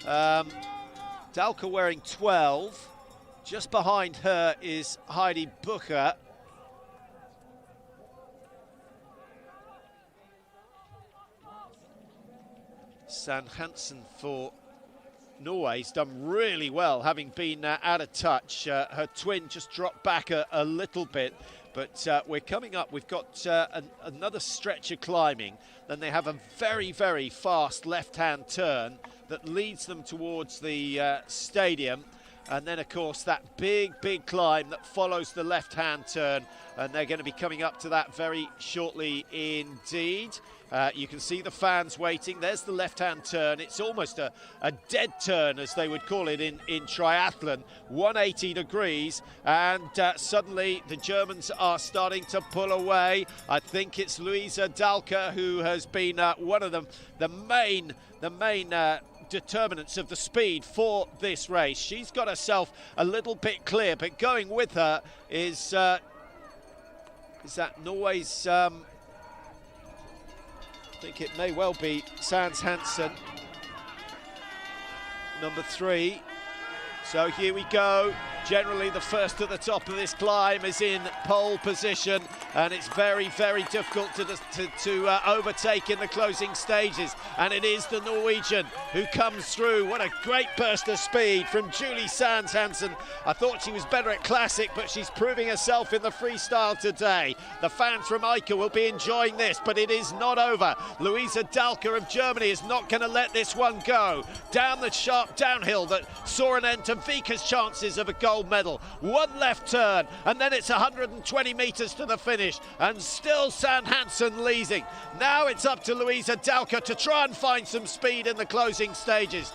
Dahlke wearing 12. Just behind her is Heidi Bucher. Sand Hansen for Norway's done really well, having been out of touch. Her twin just dropped back a little bit, but we're coming up. We've got another stretch of climbing. Then they have a very, very fast left-hand turn that leads them towards the stadium. And then, of course, that big, big climb that follows the left-hand turn. And they're going to be coming up to that very shortly indeed. You can see the fans waiting. There's the left-hand turn. It's almost a dead turn, as they would call it in triathlon, 180 degrees. And suddenly the Germans are starting to pull away. I think it's Luisa Dahlke who has been one of the main determinants of the speed for this race. She's got herself a little bit clear, but going with her is that Norway's I think it may well be Sands Hansen, number 3. So here we go. Generally, the first at the top of this climb is in pole position, and it's very, very difficult to overtake in the closing stages. And it is the Norwegian who comes through. What a great burst of speed from Julie Sands Hansen. I thought she was better at classic, but she's proving herself in the freestyle today. The fans from Eiker will be enjoying this, but it is not over. Luisa Dahlke of Germany is not going to let this one go. Down the sharp downhill that saw an end to Vika's chances of a gold medal. One left turn, and then it's 120 metres to the finish, and still Sand Hansen leading. Now it's up to Luisa Dahlke to try and find some speed in the closing stages.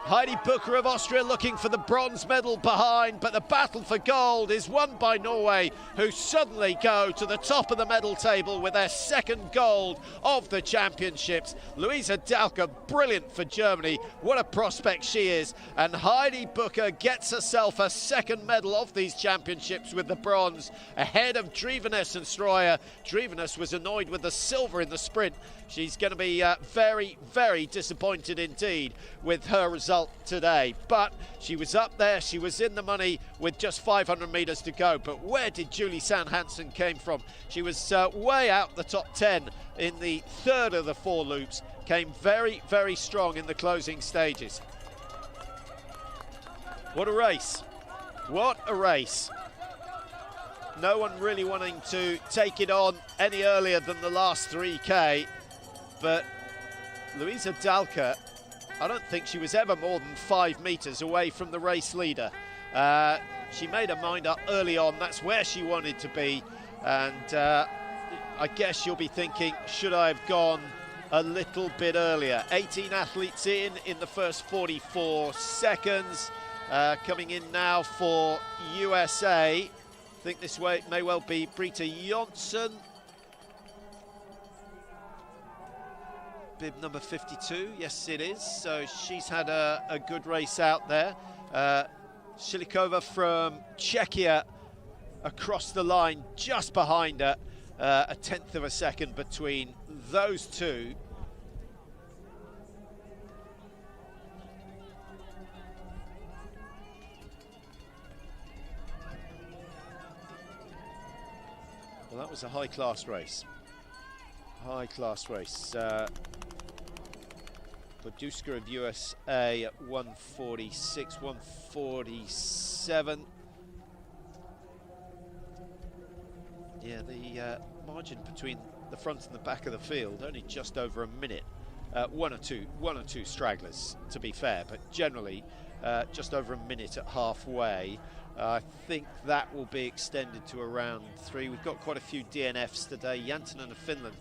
Heidi Bucher of Austria looking for the bronze medal behind, but the battle for gold is won by Norway, who suddenly go to the top of the medal table with their 2nd gold of the championships. Luisa Dahlke, brilliant for Germany. What a prospect she is. And Heidi Bucher gets herself a 2nd medal of these championships with the bronze, ahead of Drivenes and Stroyer. Drivenes was annoyed with the silver in the sprint. She's going to be very, very disappointed indeed with her result today. But she was up there, she was in the money with just 500 metres to go. But where did Julie Sand Hansen came from? She was way out the top 10 in the 3rd of the 4 loops. Came very, very strong in the closing stages. What a race. What a race. No one really wanting to take it on any earlier than the last 3K. But Luisa Dahlke, I don't think she was ever more than 5 metres away from the race leader. She made her mind up early on. That's where she wanted to be. And I guess you'll be thinking, should I have gone a little bit earlier? 18 athletes in the first 44 seconds. Coming in now for USA. I think this way may well be Brita Jonsson. Bib number 52, yes it is. So she's had a good race out there. Shilikova from Czechia across the line just behind her. A 1/10 of a second between those two. Well, that was a high-class race. High-class race. Poduska of USA at 146, 147. Yeah, the margin between the front and the back of the field only just over a minute. One or two stragglers, to be fair, but generally just over a minute at halfway. I think that will be extended to around 3. We've got quite a few DNFs today. Jantunen of Finland,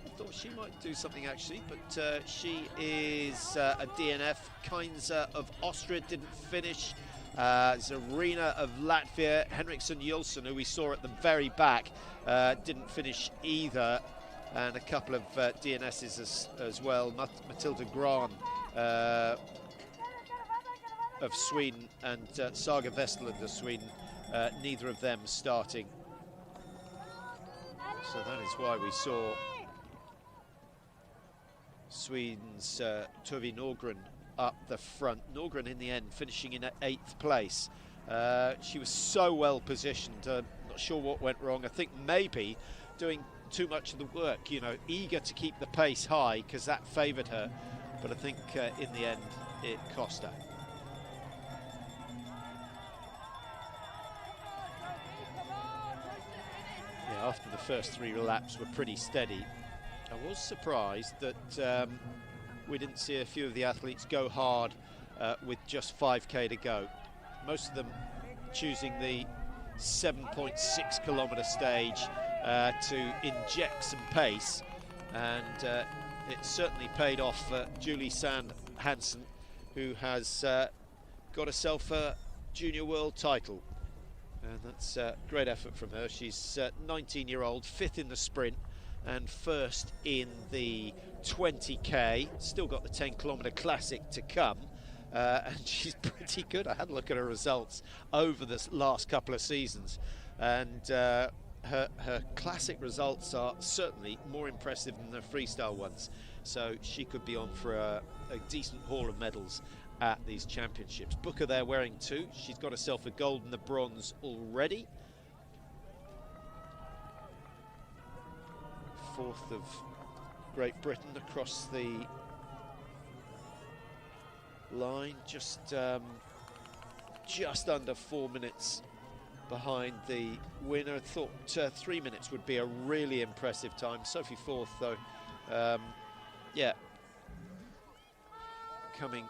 I thought she might do something actually, but she is a DNF. Keinzer of Austria didn't finish. Zarina of Latvia, Henriksson Julsen, who we saw at the very back, didn't finish either. And a couple of DNSs as well. Matilda Gran of Sweden and Saga Westerlund of Sweden, neither of them starting So that is why we saw Sweden's Tove Norgren up the front. Norgren in the end finishing in 8th place. She was so well positioned. Not sure what went wrong. I think maybe doing too much of the work, you know, eager to keep the pace high because that favoured her. But I think in the end it cost her. Yeah, after the first 3 laps were pretty steady. I was surprised that we didn't see a few of the athletes go hard with just 5k to go. Most of them choosing the 7.6 kilometre stage to inject some pace, and it certainly paid off for Julie Sand Hansen, who has got herself a junior world title. And that's a great effort from her. She's 19-year-old, 5th in the sprint and 1st in the 20k. Still got the 10-kilometre classic to come. And she's pretty good. I had a look at her results over the last couple of seasons, and her classic results are certainly more impressive than the freestyle ones. So she could be on for a decent haul of medals at these championships. Booker there wearing 2. She's got herself a gold and a bronze already. 4th of Great Britain across the line, just under 4 minutes behind the winner. Thought 3 minutes would be a really impressive time. Sophie 4th though, yeah, coming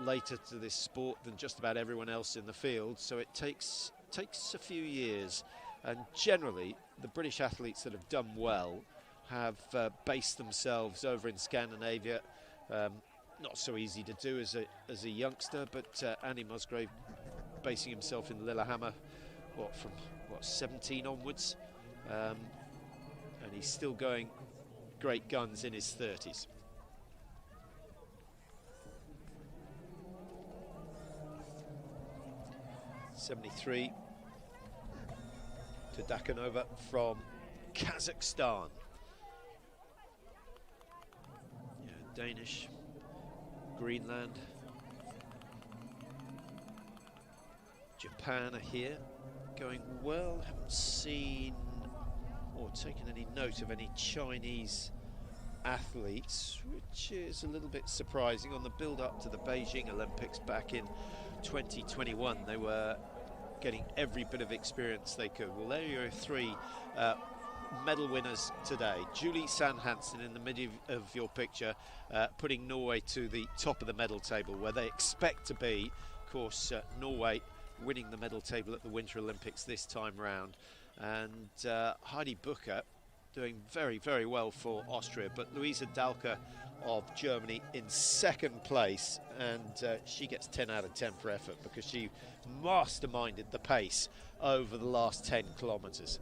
later to this sport than just about everyone else in the field, so it takes a few years, and generally the British athletes that have done well have based themselves over in Scandinavia. Not so easy to do as a youngster, but Andy Musgrave basing himself in Lillehammer, from 17 onwards, and he's still going great guns in his 30s. '73 to Dakanova from Kazakhstan. Yeah, Danish, Greenland, Japan are here, going well. Haven't seen or taken any note of any Chinese athletes, which is a little bit surprising. On the build-up to the Beijing Olympics back in 2021, they were getting every bit of experience they could. Well, there are your 3 medal winners today. Julie Sand Hansen in the middle of your picture, putting Norway to the top of the medal table, where they expect to be. Of course, Norway winning the medal table at the Winter Olympics this time round, and Heidi Booker doing very, very well for Austria, but Luisa Dahlke of Germany in 2nd place, and she gets 10 out of 10 for effort because she masterminded the pace over the last 10 kilometres.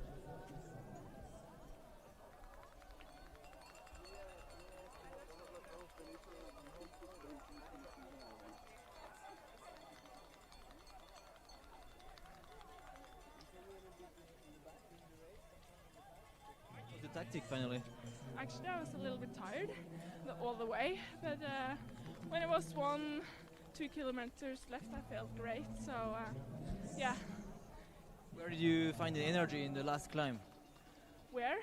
Tactic finally? Actually, I was a little bit tired all the way, but when it was 1-2 kilometers left, I felt great. So yeah. Where did you find the energy in the last climb? Where?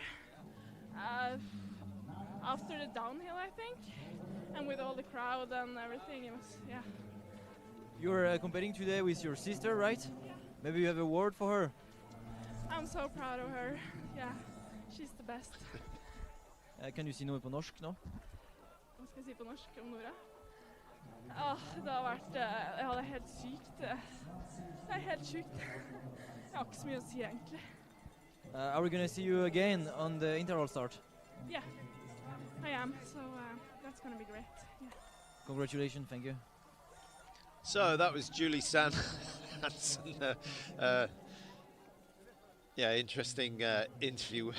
After the downhill, I think, and with all the crowd and everything, it was, yeah. You're competing today with your sister, right? Yeah. Maybe you have a word for her? I'm so proud of her. Yeah. She's the best. Kan du si noe på norsk nå? Hva skal jeg si på norsk om Nora? Det har vært det er helt sykt. Det er helt sykt. Jeg har ikke så mye å si egentlig. Are we going to see you again on the interval start? Yeah, I am. So that's going to be great. Yeah. Congratulations, thank you. So that was Julie Sand Hansen. Yeah, interesting interview.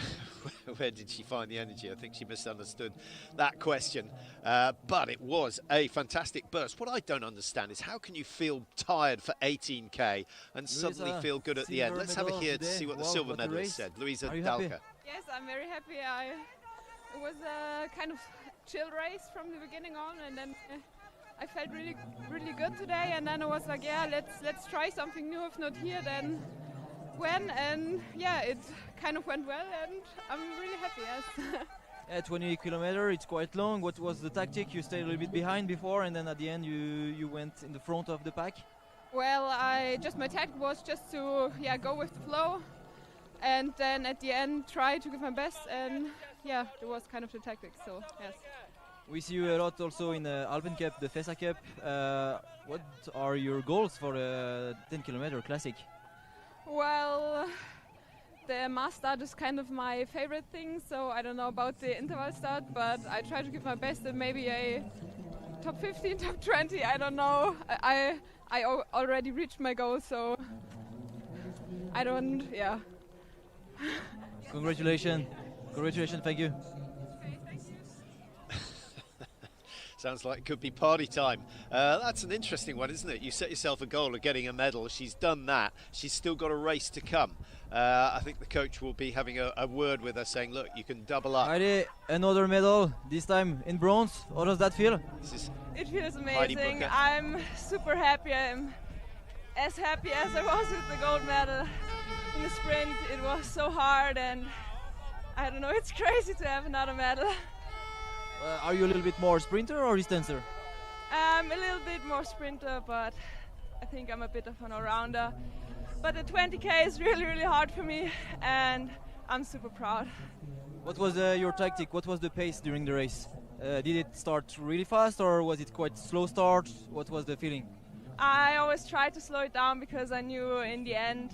Where did she find the energy? I think she misunderstood that question. But it was a fantastic burst. What I don't understand is how can you feel tired for 18k and suddenly feel good at the end? Let's have a hear to see what the silver medalist said. Luisa Dahlke. Yes, I'm very happy. It was a kind of chill race from the beginning on, and then I felt really good today. And then I was like, yeah, let's try something new. If not here, then when? And yeah, it kind of went well, and I'm really happy. Yes. Yeah, 20 kilometers, it's quite long. What was the tactic? You stayed a little bit behind before, and then at the end you went in the front of the pack. Well, my tactic was just to go with the flow, and then at the end try to give my best, and yeah, that was kind of the tactic. So yes. We see you a lot also in the Alpine Cup, the FIS Cup. What are your goals for the 10-kilometer classic? Well, the mass start is kind of my favorite thing, so I don't know about the interval start, but I try to give my best and maybe a top 15, top 20, I don't know. I already reached my goal, so I don't, yeah. Congratulations, thank you. Sounds like it could be party time. That's an interesting one, isn't it? You set yourself a goal of getting a medal. She's done that. She's still got a race to come. I think the coach will be having a word with her saying, look, you can double up. Heidi, another medal, this time in bronze. How does that feel? It feels amazing. I'm super happy. I'm as happy as I was with the gold medal in the sprint. It was so hard, and I don't know, it's crazy to have another medal. Are you a little bit more sprinter or distancer? I'm a little bit more sprinter, but I think I'm a bit of an all-rounder. But the 20K is really hard for me, and I'm super proud. What was your tactic? What was the pace during the race? Did it start really fast, or was it quite slow start? What was the feeling? I always tried to slow it down because I knew in the end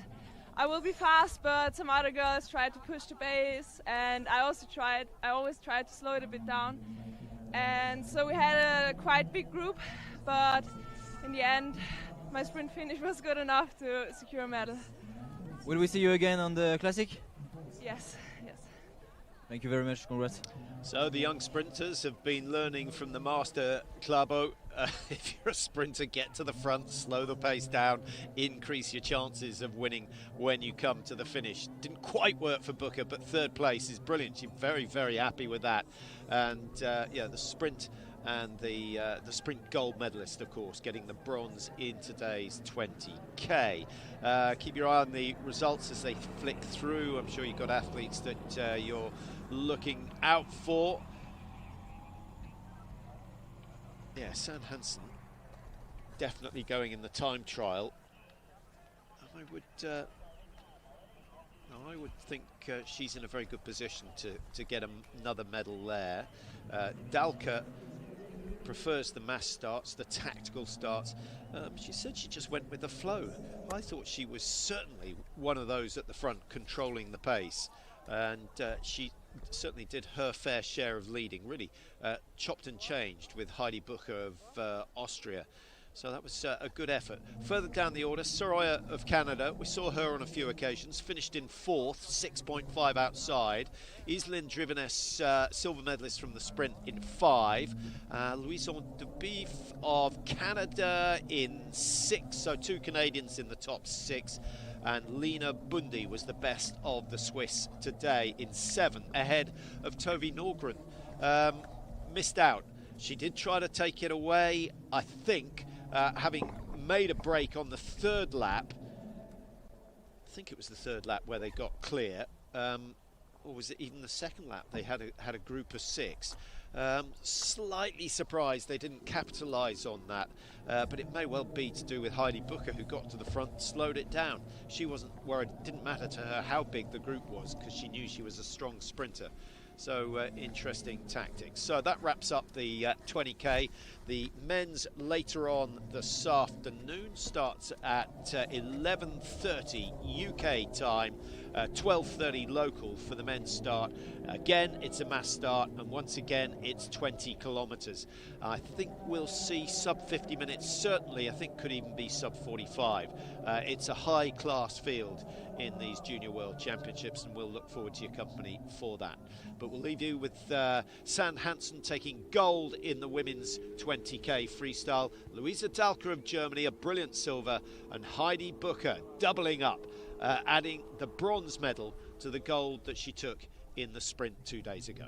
I will be fast, but some other girls tried to push the pace, and I always tried to slow it a bit down. And so we had a quite big group, but in the end my sprint finish was good enough to secure a medal. Will we see you again on the Classic? Yes. Thank you very much, congrats. So the young sprinters have been learning from the master Klabo. If you're a sprinter, get to the front, slow the pace down, increase your chances of winning when you come to the finish. Didn't quite work for Booker, but third place is brilliant. She's very happy with that. And yeah, the sprint and the sprint gold medalist, of course, getting the bronze in today's 20K. Keep your eye on the results as they flick through. I'm sure you've got athletes that you're looking out for. Yeah, San Hansen definitely going in the time trial. I would think she's in a very good position to get another medal there. Dalka prefers the mass starts, the tactical starts. She said she just went with the flow. I thought she was certainly one of those at the front controlling the pace, and she certainly did her fair share of leading, really chopped and changed with Heidi Bucher of Austria. So that was a good effort. Further down the order, Soraya of Canada, we saw her on a few occasions, finished in 4th, 6.5 outside. Iselin Drivenes, silver medalist from the sprint, in 5. Louison Dubief of Canada in 6, so 2 Canadians in the top 6. And Lena Bundy was the best of the Swiss today in 7, ahead of Tove Norgren. Missed out. She did try to take it away, I think, having made a break on the 3rd lap. I think it was the 3rd lap where they got clear, or was it even the 2nd lap? They had a group of 6. Slightly surprised they didn't capitalise on that, but it may well be to do with Heidi Bucher, who got to the front, slowed it down. She wasn't worried. It didn't matter to her how big the group was, because she knew she was a strong sprinter. So interesting tactics. So that wraps up the 20K. The men's later on this afternoon starts at 11:30 UK time, 12:30 local for the men's start. Again, it's a mass start, and once again, it's 20 kilometres. I think we'll see sub 50 minutes, certainly. I think could even be sub 45. It's a high-class field in these Junior World Championships, and we'll look forward to your company for that. But we'll leave you with San Hansen taking gold in the women's 20K freestyle, Luisa Dalka of Germany, a brilliant silver, and Heidi Bucher doubling up, adding the bronze medal to the gold that she took in the sprint 2 days ago.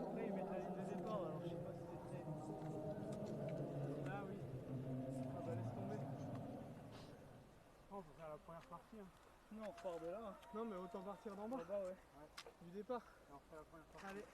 Après, ils mettent la ligne de départ, alors je sais pas si c'est très. Ah oui. Ah bah laisse tomber. Oh, on peut faire la première partie. Hein. Non, on repart de là. Non, mais autant partir d'en bas. Ouais. Du départ. Et on refait la première partie. Allez.